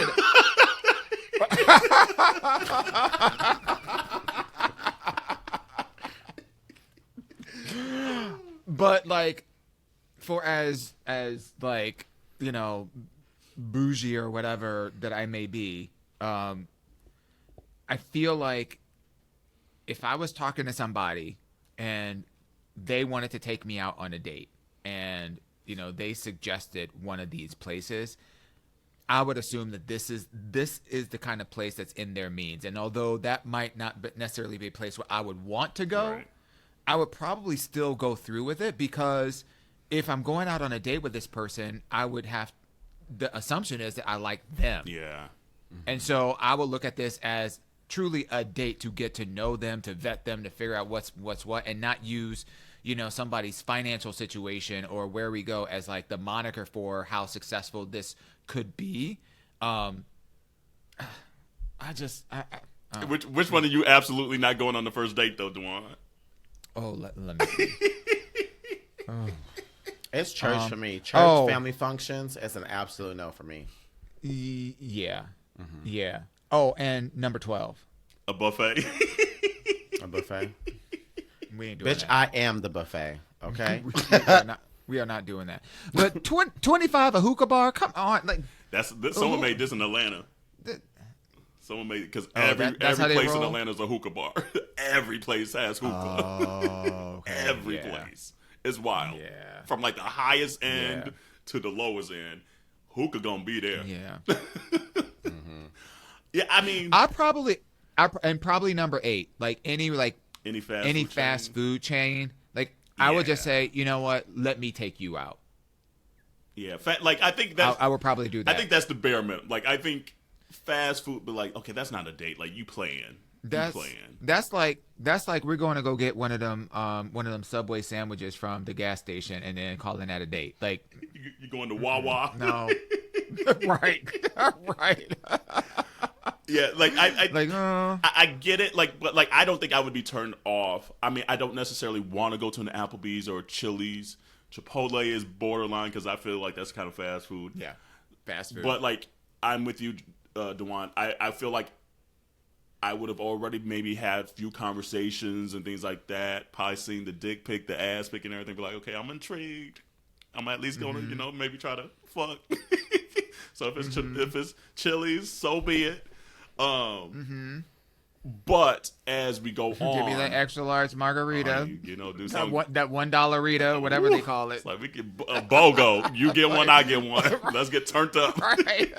But like, for as like, you know, bougie or whatever that I may be, I feel like if I was talking to somebody and they wanted to take me out on a date and, you know, they suggested one of these places, I would assume that this is the kind of place that's in their means. And although that might not necessarily be a place where I would want to go, Right. I would probably still go through with it, because if I'm going out on a date with this person, the assumption is that I like them. Yeah. And so I will look at this as truly a date to get to know them, to vet them, to figure out what's what, and not use, you know, somebody's financial situation or where we go as like the moniker for how successful this could be. Which one are you absolutely not going on the first date though, DeJuan? Oh, let me see. It's church for me. Church, family functions, it's an absolute no for me. Yeah. Yeah. Oh, and number 12. A buffet. A buffet. We ain't doing Bitch, that. I am the buffet. Okay. We are not doing that. But 25 a hookah bar? Come on. Like, Someone made this in Atlanta. Someone made it because that's how every they place in roll? Atlanta is a hookah bar. Every place has hookah. Oh, okay. Every Yeah. place. It's wild. Yeah. From like the highest end Yeah. to the lowest end, hookah gonna be there. Yeah. Yeah, I mean, And probably number 8, like any fast food chain. Like, I would just say, you know what? Let me take you out. Yeah, like I think that I would probably do that. I think that's the bare minimum. Like I think fast food, but like, okay, that's not a date. Like you playing. That's like we're going to go get one of them Subway sandwiches from the gas station and then calling that a date. Like, you going to Wawa? No. Right. Right. Yeah, like I get it. Like, but like I don't think I would be turned off. I mean, I don't necessarily want to go to an Applebee's or Chili's. Chipotle is borderline because I feel like that's kind of fast food. Yeah, fast food. But like, I'm with you, DeJuan. I feel like I would have already maybe had a few conversations and things like that. Probably seen the dick pic, the ass pic, and everything. Be like, okay, I'm intrigued. I'm at least going to, maybe try to fuck. So if it's Chili's, so be it. But as we go on, give me that extra large margarita. Do something. That $1 Rita, whatever they call it. It's like we get a BOGO. You get one, I get one. Let's get turned up. Right.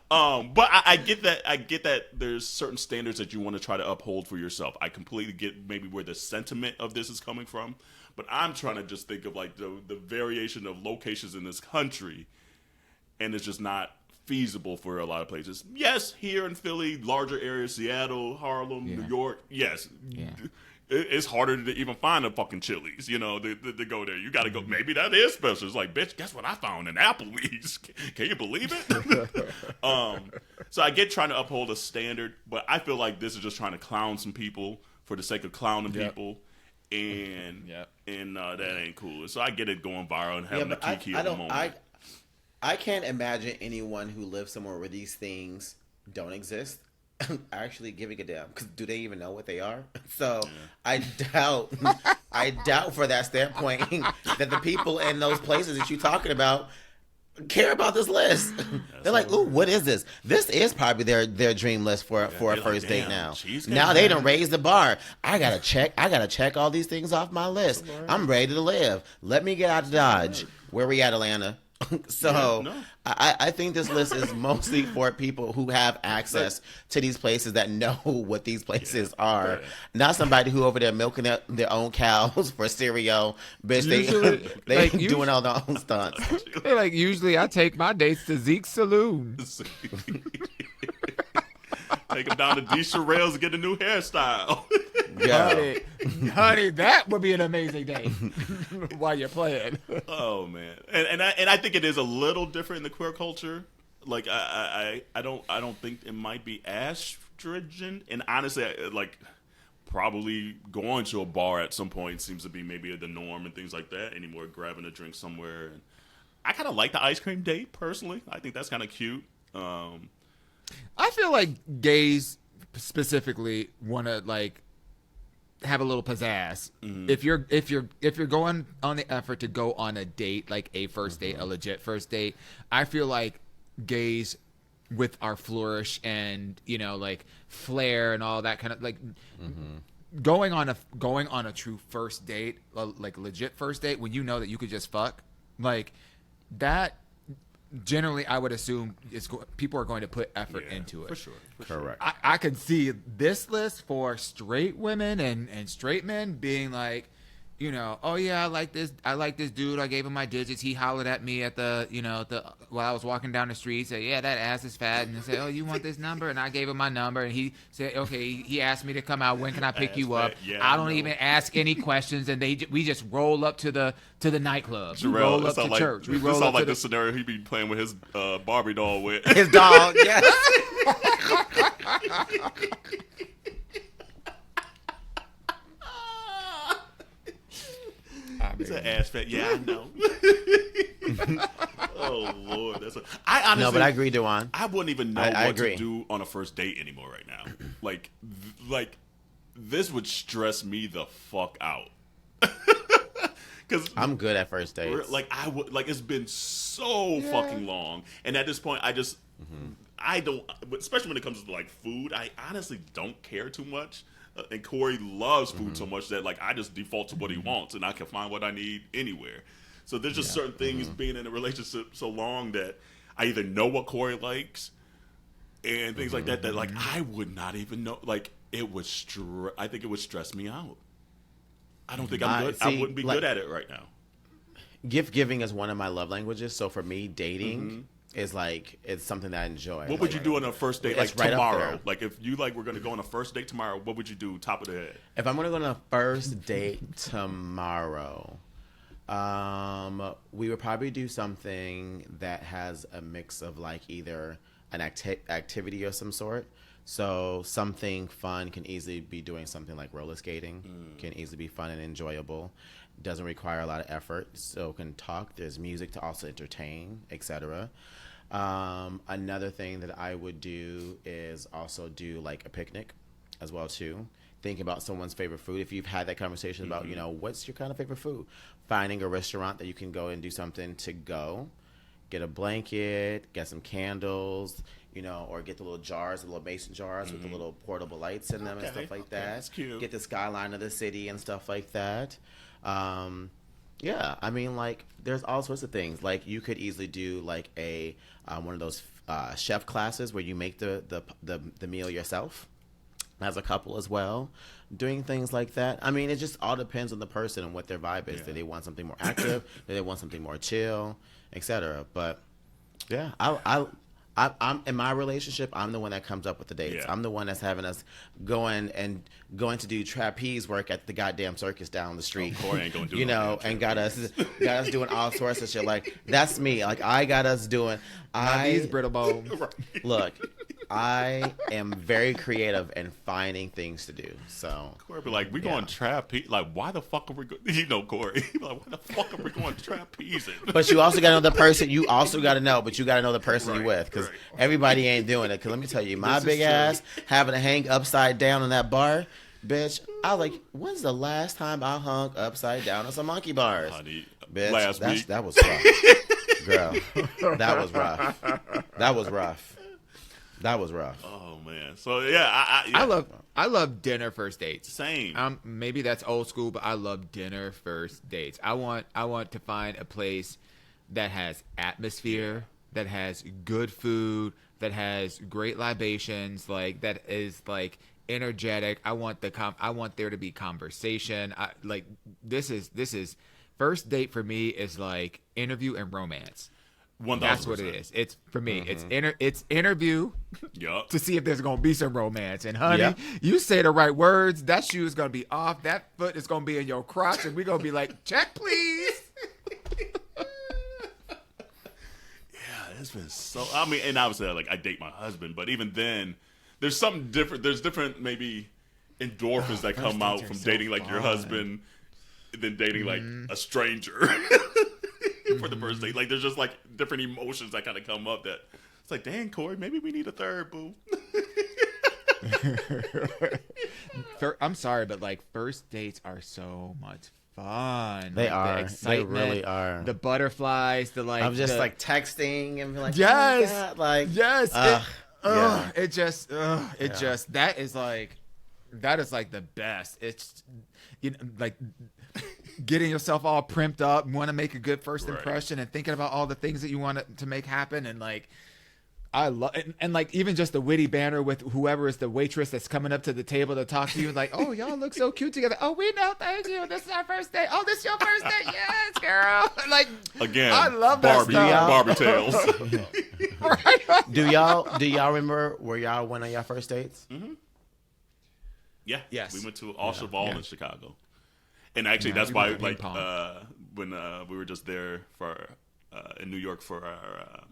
But I get that. I get that there's certain standards that you want to try to uphold for yourself. I completely get maybe where the sentiment of this is coming from, but I'm trying to just think of like the variation of locations in this country, and it's just not feasible for a lot of places. Yes, here in Philly, larger areas, Seattle, Harlem, New York. Yes, it's harder to even find a fucking Chili's. To go there. You got to go. Maybe that is special. It's like, bitch, guess what I found in Applebee's? Can you believe it? So I get trying to uphold a standard, but I feel like this is just trying to clown some people for the sake of clowning people, and that ain't cool. So I get it going viral and having a kiki of the moment. I can't imagine anyone who lives somewhere where these things don't exist actually giving a damn, because do they even know what they are? So I doubt for that standpoint that the people in those places that you're talking about care about this list. They're like, ooh, what is this? This is probably their dream list for a first date now. Now they done raised the bar. I gotta check all these things off my list. I'm ready to live. Let me get out of Dodge. Where we at, Atlanta? So Yeah, no. I think this list is mostly for people who have access to these places that know what these places are. Yeah. Not somebody who over there milking their own cows for cereal. Bitch, Usually, they like, doing all their own stunts. They're like, usually I take my dates to Zeke's Saloon. Take him down to Jerrell's and get a new hairstyle. Yeah. Honey, that would be an amazing day while you're playing. Oh man, and I think it is a little different in the queer culture. Like I don't think it might be as stringent. And honestly, like probably going to a bar at some point seems to be maybe the norm and things like that anymore. Grabbing a drink somewhere, and I kind of like the ice cream date personally. I think that's kind of cute. I feel like gays specifically want to like have a little pizzazz. Mm-hmm. If you're going on the effort to go on a date, like a first date, a legit first date, I feel like gays with our flourish and like flair and all that kind of like going on a true first date, like legit first date, when you know that you could just fuck, like that. Generally, I would assume people are going to put effort into it. For sure. Correct. I could see this list for straight women and straight men being like, oh yeah, I like this dude. I gave him my digits. He hollered at me at while I was walking down the street. Said, yeah, that ass is fat. And I said, oh, you want this number? And I gave him my number. And he said, okay. He asked me to come out. When can I pick you up? Yeah, I don't even ask any questions. And we just roll up to the nightclub. We Jerrell, roll up to like, church. We this roll sounds up like to the scenario he'd be playing with his Barbie doll with. His dog, yes. He's an ass fat. Yeah, I know. Oh Lord, I honestly. No, but I agree, Dewan. I wouldn't even know I what agree. to do on a first date anymore right now. Like this would stress me the fuck out. Because I'm good at first dates. like I would like it's been so fucking long, and at this point, I just I don't. Especially when it comes to like food, I honestly don't care too much. And Corey loves food so much that like I just default to what he wants, and I can find what I need anywhere. So there's just certain things being in a relationship so long that I either know what Corey likes and things like that like I would not even know. Like it would I think it would stress me out. I don't think I'm good. I wouldn't be good at it right now. Gift giving is one of my love languages. So for me, dating is like it's something that I enjoy. What would you do on a first date like It's right up tomorrow? there. Like if you like we're gonna go on a first date tomorrow, what would you do top of the head? If I'm gonna go on a first date tomorrow, we would probably do something that has a mix of like either an activity of some sort. So something fun can easily be doing something like roller skating. Can easily be fun and enjoyable. Doesn't require a lot of effort. So can talk. There's music to also entertain, etc. Another thing that I would do is also do like a picnic as well too. Think about someone's favorite food. If you've had that conversation about, what's your kind of favorite food? Finding a restaurant that you can go and do something to go. Get a blanket, get some candles, or get the little jars, the little mason jars with the little portable lights in them and stuff like that. That's cute. Get the skyline of the city and stuff like that. Yeah, I mean, like, there's all sorts of things. Like, you could easily do like a one of those chef classes where you make the meal yourself as a couple as well. Doing things like that. I mean, it just all depends on the person and what their vibe is. Do they want something more active? Do they want something more chill, etc.? But yeah, I'm in my relationship. I'm the one that comes up with the dates. Yeah. I'm the one that's having us going to do trapeze work at the goddamn circus down the street. Corey ain't gonna do no damn and got us doing all sorts of shit. Like that's me. Like I got us doing. these brittle bones. Look. I am very creative in finding things to do. So Corey be like, we going trapeze. Like, why the fuck are we going? Corey. He be like, why the fuck are we going trapezing? But you also got to know the person. You also got to know, but you got to know the person you're with, because everybody ain't doing it. Because let me tell you, my big ass having to hang upside down on that bar, bitch. I was like, when's the last time I hung upside down on some monkey bars? Honey, Bitch, last week. that was rough, girl. That was rough. That was rough. That was rough. Oh man. So yeah, I love dinner first dates. Same. Maybe that's old school, but I love dinner first dates. I want to find a place that has atmosphere, that has good food, that has great libations, like that is like energetic. I want there to be conversation. This is first date for me is like interview and romance. 1,000%. That's what it is. It's for me. It's interview Yup. to see if there's gonna be some romance. And honey, Yep. you say the right words, that shoe is gonna be off. That foot is gonna be in your crotch, and we're gonna be like, check, please. It's been so. I mean, and obviously, like I date my husband, but even then, there's something different. There's different maybe endorphins that come out from dating like your husband than dating like a stranger for the first date. Like there's just like different emotions that kind of come up. That it's like, dang, Corey, maybe we need a third, boo. I'm sorry, but like first dates are so much fun. They like, are. The excitement, They really are. The butterflies. The like. I'm just the, like texting and be like, Yes. oh my God, like Yes. yeah. It just that is like the best. It's like getting yourself all primped up, want to make a good first impression, and thinking about all the things that you want to make happen, and like I love and like even just the witty banter with whoever is the waitress that's coming up to the table to talk to you, like, oh, y'all look so cute together. Oh, we know, thank you. This is our first date. Oh, this your first date? Yes, girl. Like Again, I love Barbie, that stuff. Barbie tales. Do y'all remember where y'all went on your first dates? Mm-hmm. Yeah. Yes. We went to All Yeah. in Chicago. And actually, Yeah, that's we why, went to like, ping pong. when we were just there for in New York for our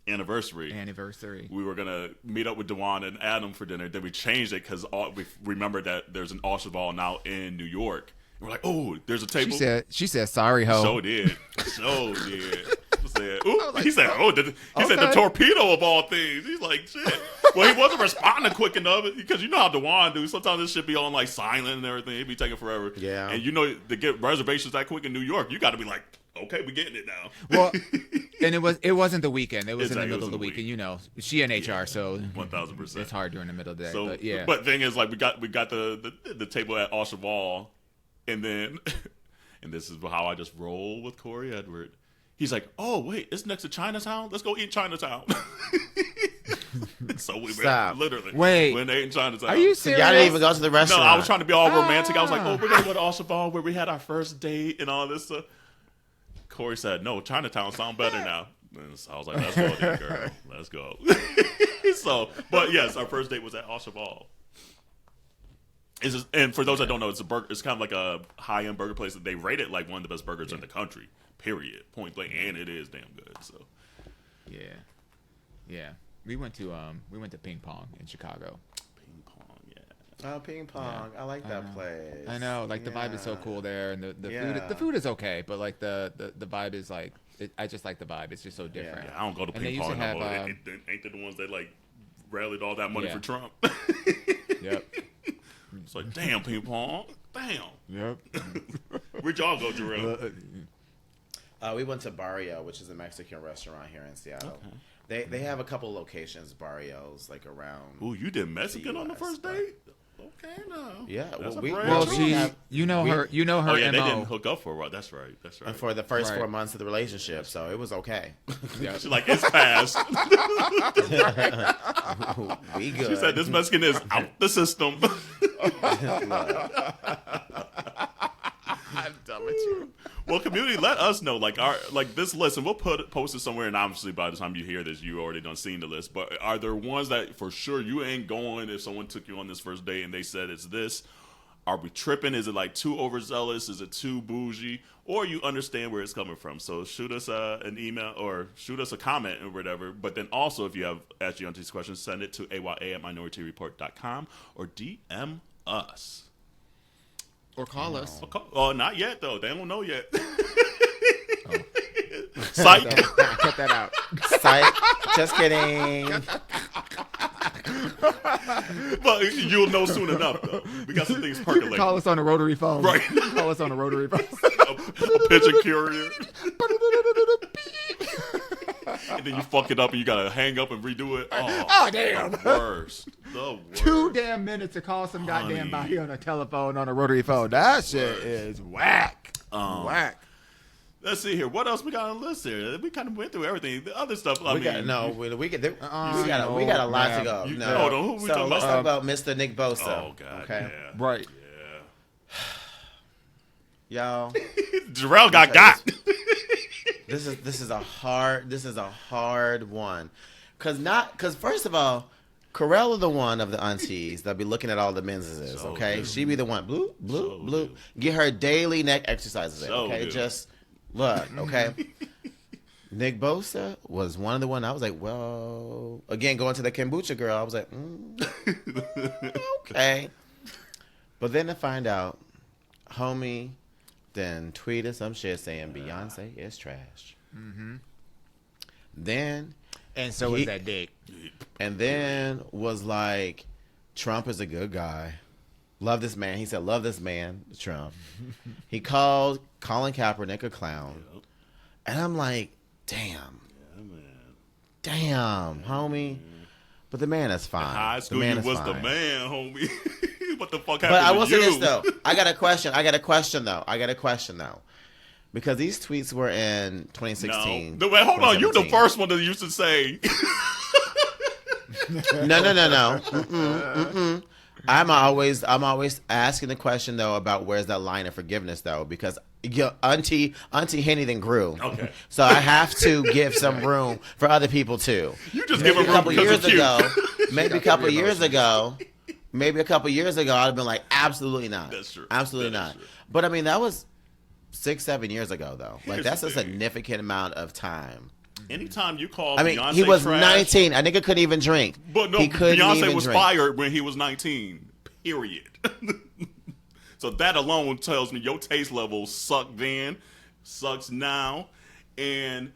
anniversary, We were gonna meet up with Dewan and Adam for dinner. Then we changed it because we remembered that there's an All now in New York. And we're like, oh, there's a table. She said, sorry, ho. So did. Said, ooh, he said, he said the torpedo of all things. He's like, shit. Well, he wasn't responding quick enough because you know how Dewan do. Sometimes this shit be on like silent and everything. It'd be taking forever. Yeah. And you know, to get reservations that quick in New York, you got to be like, okay, we getting it now. Well, and it wasn't the weekend. It was in the Exactly, middle of the week, and you know, she in HR, so 1,000%. it's hard during the middle of the day. So, but yeah, But thing is, like, we got the table at All, and then, and this is how I just roll with Corey Edward. He's like, oh, wait, it's next to Chinatown? Let's go eat in Chinatown. So we Stop. literally Wait. went and ate in Chinatown. are you So serious? y'all didn't even go to the No, restaurant. I was trying to be all romantic. I was like, oh, we're going to go to All where we had our first date and all this stuff. Corey said, no, Chinatown sound better now. And so I was like, let's go then, girl. Let's go. So, but yes, our first date was at All. And for those that don't know, it's a burger. It's kind of like a high-end burger place that they rate it like one of the best burgers in the country. Period. Point blank, and it is damn good. So, yeah. We went to ping pong in Chicago. ping pong, yeah. Oh, ping pong. I like that place. I know, like the vibe is so cool there, and the food is okay, but like the vibe is like I just like the vibe. It's just so different. Yeah, I don't go to And they ping used to pong no have, more. Ain't they the ones that like rallied all that money Yeah. for Trump? Yep. It's like, damn, ping pong. Damn. Yep. Where'd y'all go, Jerrell? We went to Barrio, which is a Mexican restaurant here in Seattle. They have a couple locations, Barrios, like around. Ooh, you did Mexican on the US, first but- date? Okay, no. Yeah, That's well, a we- brand Well, new- she- her. Oh yeah, they MO. didn't hook up for a while. That's right. And for the first Right. 4 months of the relationship, so it was okay. She's like, it's past. We good. She said, this Mexican is out the system. I'm done with you. Well, community, let us know. Like this list, and we'll post it somewhere. And obviously, by the time you hear this, you already done seen the list. But are there ones that for sure you ain't going if someone took you on this first date and they said it's this? Are we tripping? Is it like too overzealous? Is it too bougie? Or you understand where it's coming from? So shoot us an email or shoot us a comment or whatever. But then also, if you have Ask Yo Aunteas questions, send it to aya@minorityareport.com or DM us. Or call us. Oh, not yet though. They don't know yet. Psych. Cut that out. Psych. Just kidding. But you'll know soon enough though. We got some things You percolating. can call us on a rotary phone. Right. You can call us on a rotary phone. a pigeon carrier. And then you fuck it up and you gotta hang up and redo it. Oh, damn. The worst. The worst. 2 damn minutes to call some goddamn body on a telephone on a rotary phone. That shit is whack. Whack. Let's see here. What else we got on the list here? We kind of went through everything. The other stuff. I mean, we got a lot to go. No. Hold on. Who we talking let's about? talk about Mr. Nick Bosa. Oh God. Okay. Yeah. Right. Y'all. Jerrell got. This is a hard one. Cause first of all, Kerel is the one of the aunties that be looking at all the menses. So Okay, good. she be the one. Blue. So Get her daily neck exercises in. So Okay, good. just look. Okay. Nick Bosa was one of the one. I was like, well, again going to the kombucha girl. I was like, okay. But then to find out, homie, then tweeted some shit saying Beyonce is trash. Mm-hmm. Then. And so is that dick. And then was like, Trump is a good guy. Love this man. He said, love this man, Trump. He called Colin Kaepernick a clown. Yep. And I'm like, damn. Yeah, man. Damn, homie. But the man is fine. High The school, man you is was fine. the man, homie. What the fuck happened But I will to say you? this, though. I got a question, though. Because these tweets were in 2016. No, wait, hold on. You the 2017. first one that used to say. No. Mm-mm. I'm always asking the question though about where's that line of forgiveness though, because Auntie Henny then grew. Okay. So I have to give some room for other people too. You just Maybe give a a room couple because years it's cute. ago. Maybe a couple years ago. I'd have been like, absolutely not. That's true. Absolutely That is not. true. But I mean, that was 6-7 years ago though. Like Here's that's the a thing. significant amount of time. Anytime you call I mean, Beyonce he was trash, 19. A nigga couldn't even drink. But no, he couldn't Beyonce even was drink. fired when he was 19. Period. So that alone tells me your taste level sucked then, sucks now, and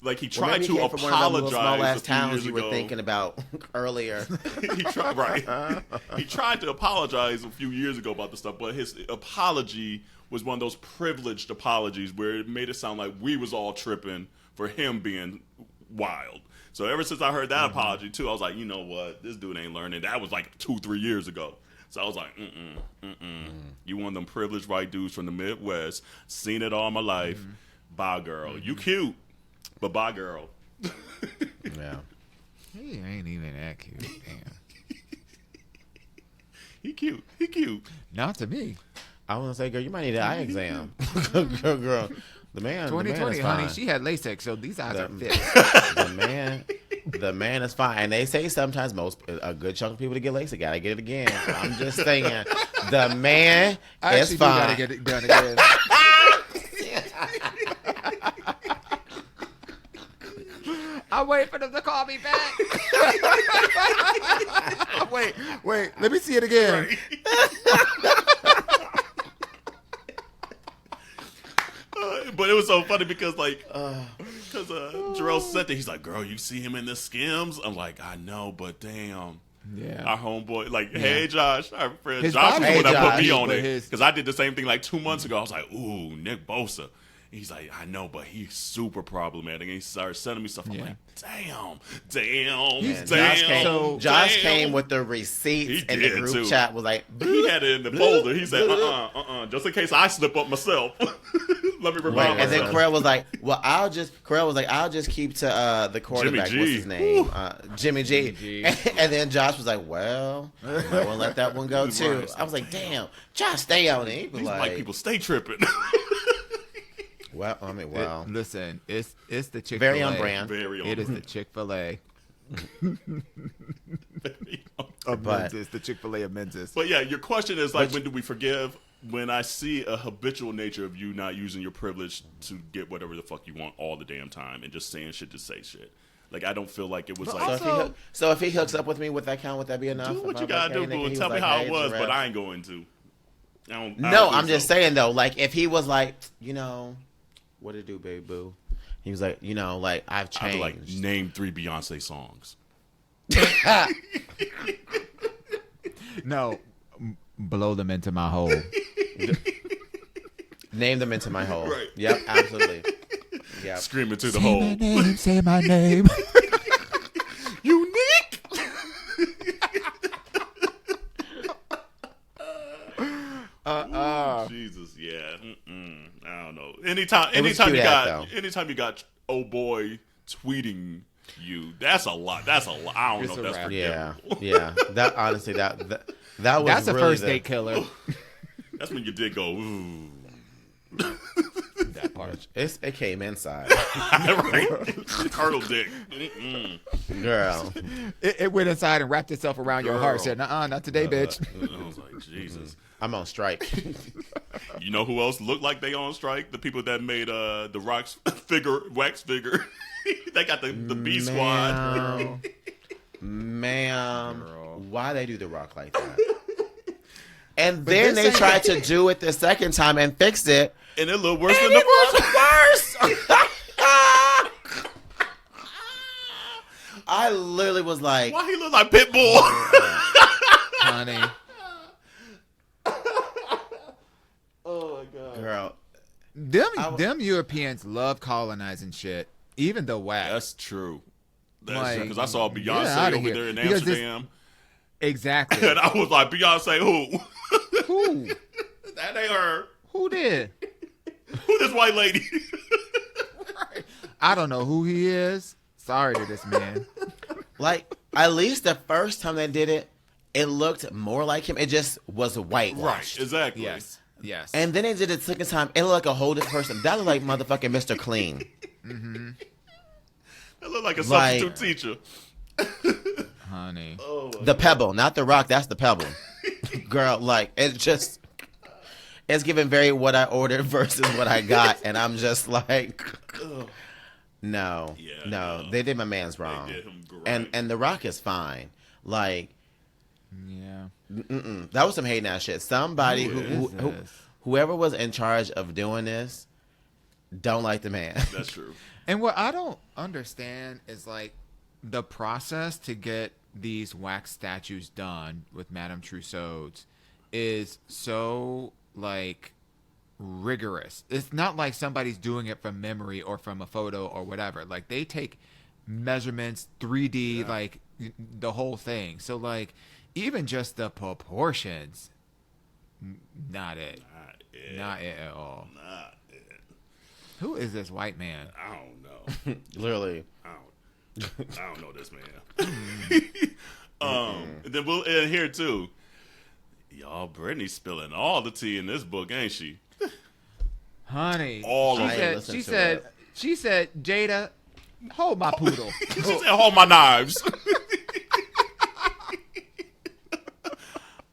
like he Well, tried maybe he to came from one of them little apologize small a ass few towns years you were ago. thinking about earlier. He tried, right? He tried to apologize a few years ago about the stuff, but his apology was one of those privileged apologies where it made it sound like we was all tripping for him being wild. So ever since I heard that apology too, I was like, you know what, this dude ain't learning. That was like 2-3 years ago. So I was like, You one of them privileged white dudes from the Midwest, seen it all my life. Bye, girl. You cute, but bye, girl. Yeah. He ain't even that cute. Damn. He cute. He cute. Not to me. I want to say, girl, you might need an eye exam. girl, the man 2020, is honey, fine. she had LASIK, so these eyes are fit. The man is fine. And they say sometimes a good chunk of people to get LASIK gotta get it again. So I'm just saying, the man I is actually fine. do gotta get it done again. I'm waiting for them to call me back. Wait, let me see it again. But it was so funny because Jerrell said that he's like, girl, you see him in the Skims? I'm like, I know, but damn. Yeah. Our homeboy, like, hey Josh, our friend His Josh was body the one that put Josh, me on but it his- because I did the same thing like 2 months ago. I was like, ooh, Nick Bosa. He's like, I know, but he's super problematic. And he started sending me stuff. I'm like, damn. And Damn. Josh came with the receipts, He and the did, group too. chat was like, He had it in the folder. He said, just in case I slip up myself. Let me Wait, remind and then myself. Kerel was like, I'll just keep to the quarterback. Jimmy What's G. his name? Jimmy G. G. And then Josh was like, well, I might want to let that one go too. Right. I was like, damn, Josh, stay on it. He was These like, white people stay tripping. well, I mean, wow. Listen, it's the Chick-fil-A. Very on brand. Very on It is the Chick-fil-A. Of But- Menzies, the Chick-fil-A of Menzies. But yeah, your question is like, when do we forgive? When I see a habitual nature of you not using your privilege to get whatever the fuck you want all the damn time and just saying shit to say shit. Like, I don't feel like it was But like, also- So if he hooks up with me with that count, would that be enough? do what If you I'm gotta do, like, hey, nigga, boo. he Tell me like, how hey, it was, Jerrell. but I ain't going to. I don't No, think I'm just so. saying though, like if he was like, what it do, baby boo? He was like, like I've I'd changed. be like, name 3 Beyonce songs. No, blow them into my hole. Name them into my hole. Right. Yep, absolutely. Yep. Screaming to the hole. name, say my name. You Nick! Jesus, yeah. I don't know. anytime It was you cute got though. anytime you got oh boy tweeting you, that's a lot. That's a lot. I don't It's know a if that's wrap. Yeah, forgivable. yeah. That honestly, that was That's a really first date killer. That's when you did go, ooh. That part. It came inside, Right? Turtle dick. girl. It went inside and wrapped itself around your heart. Girl. Said, "Nuh-uh, not today, bitch." I was like, Jesus. I'm on strike. You know who else looked like they on strike? The people that made the wax figure. They got the B squad. Ma'am, Girl. why they do the rock like that? And then they tried to do it the second time and fixed it. And it looked worse than And the it was first. worse. I literally was like, Why he look like Pitbull? Honey. Oh my god. girl, Them Europeans love colonizing shit. Even the wax. That's true. That's Like, true. Because I saw get Beyonce outta over here. there in Because this- Amsterdam. Exactly. And I was like, Beyonce who? Who? That ain't her. Who did? Who this white lady? I don't know who he is. Sorry to this man. like, at least the first time they did it, it looked more like him. It just was whitewashed. Right, exactly. Yes. Yes. And then they did it the second time. It looked like a whole different person. That looked like motherfucking Mr. Clean. That looked like a Like- substitute teacher. honey. Oh my The pebble, not the rock. That's the pebble. Girl, like, it's giving very what I ordered versus what I got. And I'm just like, no, Yeah, no. no. They did my man's wrong. did him great. And the rock is fine. Like, Yeah. that was some hating ass shit. Somebody Who is this? whoever was in charge of doing this don't like the man. That's true. And what I don't understand is like the process to get these wax statues done with Madame Tussauds is so like rigorous. It's not like somebody's doing it from memory or from a photo or whatever. Like they take measurements, 3D, like the whole thing. So like even just the proportions, not it. Not it. Not it at all. Not it. Who is this white man? I don't know. Literally. I don't know this man. And then we'll end here too. Y'all, Britney's spilling all the tea in this book, ain't she? Honey, All she of it. said, Listen she to said, it. she said, Jada, hold my poodle. She said, "Hold my knives."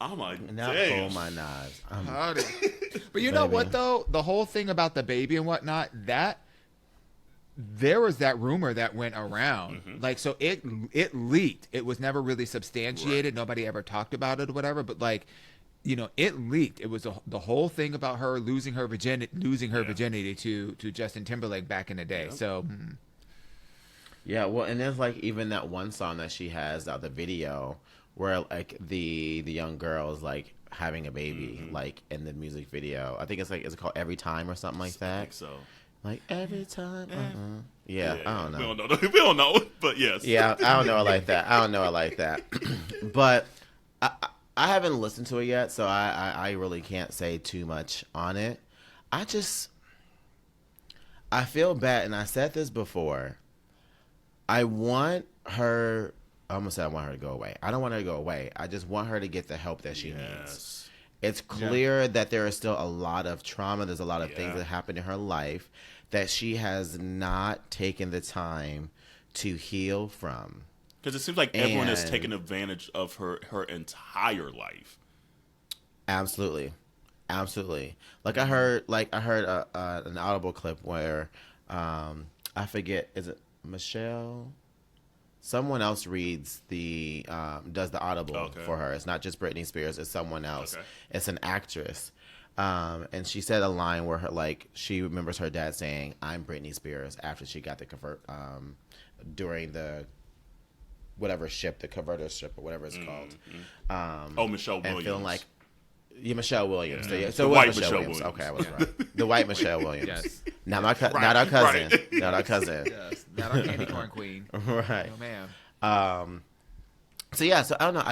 I'm like, Now damn. pull my knives. Honey. But you know Baby. what though? The whole thing about the baby and whatnot, that there was that rumor that went around. Like, so it leaked. It was never really substantiated. Nobody ever talked about it or whatever. But like, you know, it leaked. It was the whole thing about her losing her virginity to Justin Timberlake back in the day. So Yeah, well, and there's like even that one song that she has, the video where like the young girl is like having a baby, like in the music video. I think it's like, is it called Every Time or something like I that? think so. Like every time. Yeah, I don't know. We don't know. We don't know, but yes. Yeah, I don't know it like that. I don't know it like that. But I haven't listened to it yet, so I really can't say too much on it. I feel bad, and I said this before. I want her. I almost said I want her to go away. I don't want her to go away. I just want her to get the help that she needs. Yes. It's clear that there is still a lot of trauma. There's a lot of things Yeah. that happened in her life that she has not taken the time to heal from. Because it seems like everyone is And- taking advantage of her entire life. Absolutely, absolutely. Like I heard an Audible clip where I forget, is it Michelle? Someone else reads does the Audible for her. It's not just Britney Spears. It's someone else. Okay. It's an actress. And she said a line where she remembers her dad saying, "I'm Britney Spears," after she got the convert during the whatever ship, the converter ship or whatever it's called. Michelle Williams. And feeling like, Michelle Williams. Yeah. So, The so it was white Michelle Michelle Williams. Williams. Okay, I was right. The white Michelle Williams. yes, Not our cousin. right. Not our cousin. yes, not our candy corn queen. Right. No, ma'am. So yeah, so I don't know.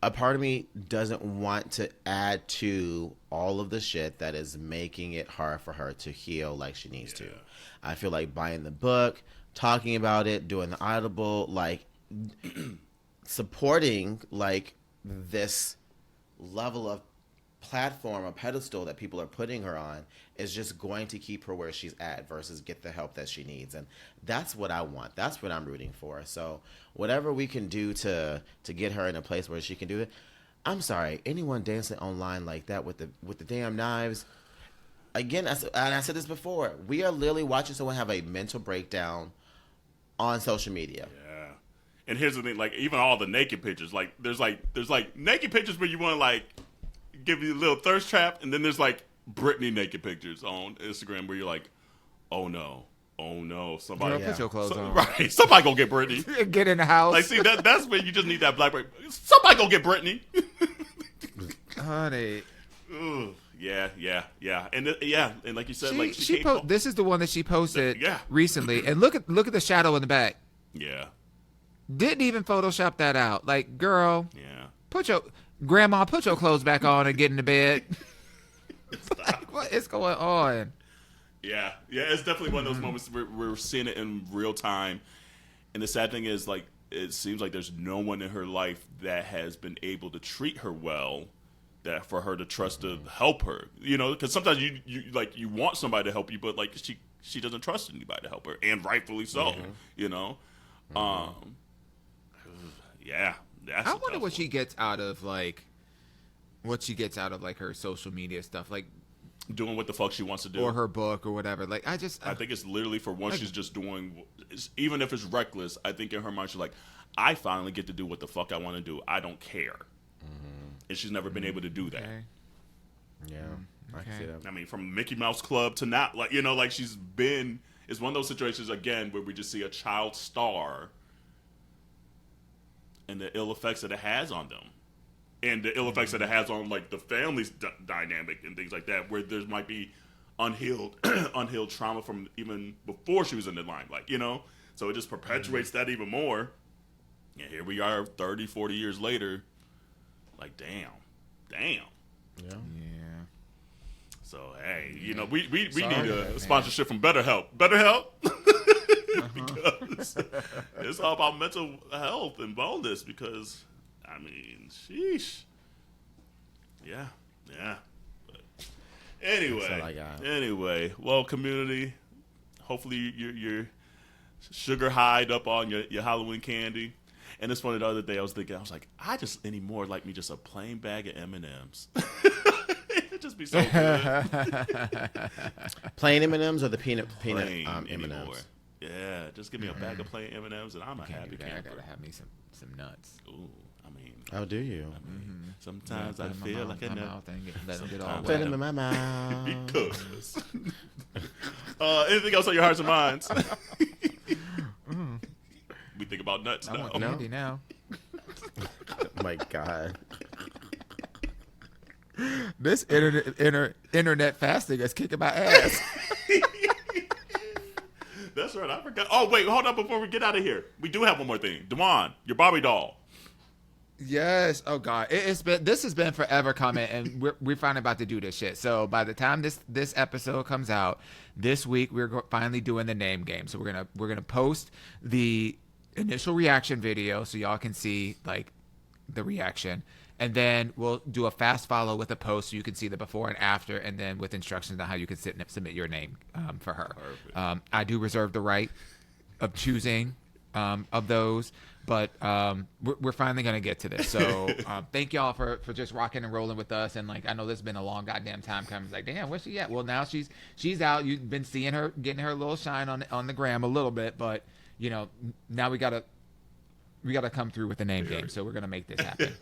a part of me doesn't want to add to all of the shit that is making it hard for her to heal like she needs to. I feel like buying the book, talking about it, doing the Audible, like supporting like this level of platform or pedestal that people are putting her on is just going to keep her where she's at versus get the help that she needs. And that's what I want. That's what I'm rooting for. So whatever we can do to get her in a place where she can do it. I'm sorry, anyone dancing online like that with the damn knives. Again, and I said this before, we are literally watching someone have a mental breakdown on social media. Yeah. And here's the thing, like even all the naked pictures, like there's naked pictures where you want to like give you a little thirst trap, and then there's like Britney naked pictures on Instagram where you're like, oh no, somebody Girl, put your clothes on. Right, somebody go get Britney. Get in the house. Like, see, that's where you just need that black break. Somebody go get Britney. Honey. Ugh, yeah, and and like you said, This is the one that she posted Yeah. recently, and look at the shadow in the back. Yeah, Didn't even Photoshop that out. Like, girl, yeah. put your clothes back on and get into bed. Like, what is going on? Yeah, it's definitely one of those moments where we're seeing it in real time. And the sad thing is, like, it seems like there's no one in her life that has been able to treat her well, that for her to trust to help her. You know, because sometimes you want somebody to help you, but like she doesn't trust anybody to help her, and rightfully so. You know, yeah. That's I a wonder tough what she one. gets out of like her social media stuff, like, Doing what the fuck she wants to do, or her book or whatever. Like, I think it's literally for once she's just doing, even if it's reckless. I think in her mind she's like, I finally get to do what the fuck I want to do. I don't care, and she's never been able to do that. okay. Yeah, I can see that. I mean, from Mickey Mouse Club to not, like, you know, like she's been. It's one of those situations again where we just see a child star and the ill effects that it has on them, and the ill effects that it has on like the family's dynamic and things like that, where there might be unhealed trauma from even before she was in the limelight, you know. So it just perpetuates that even more. And here we are 30, 40 years later, like damn. Yeah. Yeah. So hey, you know, we need Sorry, a man. sponsorship from BetterHelp. BetterHelp, because it's all about mental health and wellness. Because I mean, sheesh, yeah. But That's all I got. anyway, well, community, hopefully you're sugar highed up on your Halloween candy. And it's funny, the other day I was thinking, I was like, I just anymore like me just a plain bag of M&Ms. It'd just be so good. Plain M&Ms or the peanut Plain M&Ms? anymore. Yeah, just give me a bag of plain M&Ms and I'm a Can't happy do that. I camper. gotta have me some nuts. Ooh, I mean, Oh, do you? sometimes I Put 'em in my feel mouth, like I my know. mouth, and let them get all Sometimes Put wet. them in my mouth. Because. Anything else on your hearts and minds? We think about nuts I now. want candy now. Oh my God. This internet fasting is kicking my ass. That's right. I forgot. Oh, wait. Hold up before we get out of here. We do have one more thing. Dewan, your Barbie doll. Yes. Oh God. This has been forever coming, and we're finally about to do this shit. So by the time this episode comes out this week, we're finally doing the name game. So we're gonna post the initial reaction video so y'all can see like the reaction, and then we'll do a fast follow with a post so you can see the before and after, and then with instructions on how you can submit your name for her. I do reserve the right of choosing of those. But we're finally gonna get to this. So thank y'all for just rocking and rolling with us. And like, I know this has been a long goddamn time coming. It's like, damn, where's she at? Well, now she's out. You've been seeing her getting her little shine on the gram a little bit, but you know, now we gotta come through with the name game. So we're gonna make this happen.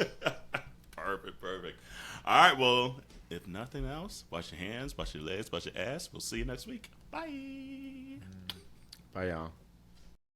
Perfect. All right. Well, if nothing else, wash your hands, wash your legs, wash your ass. We'll see you next week. Bye. Bye, y'all.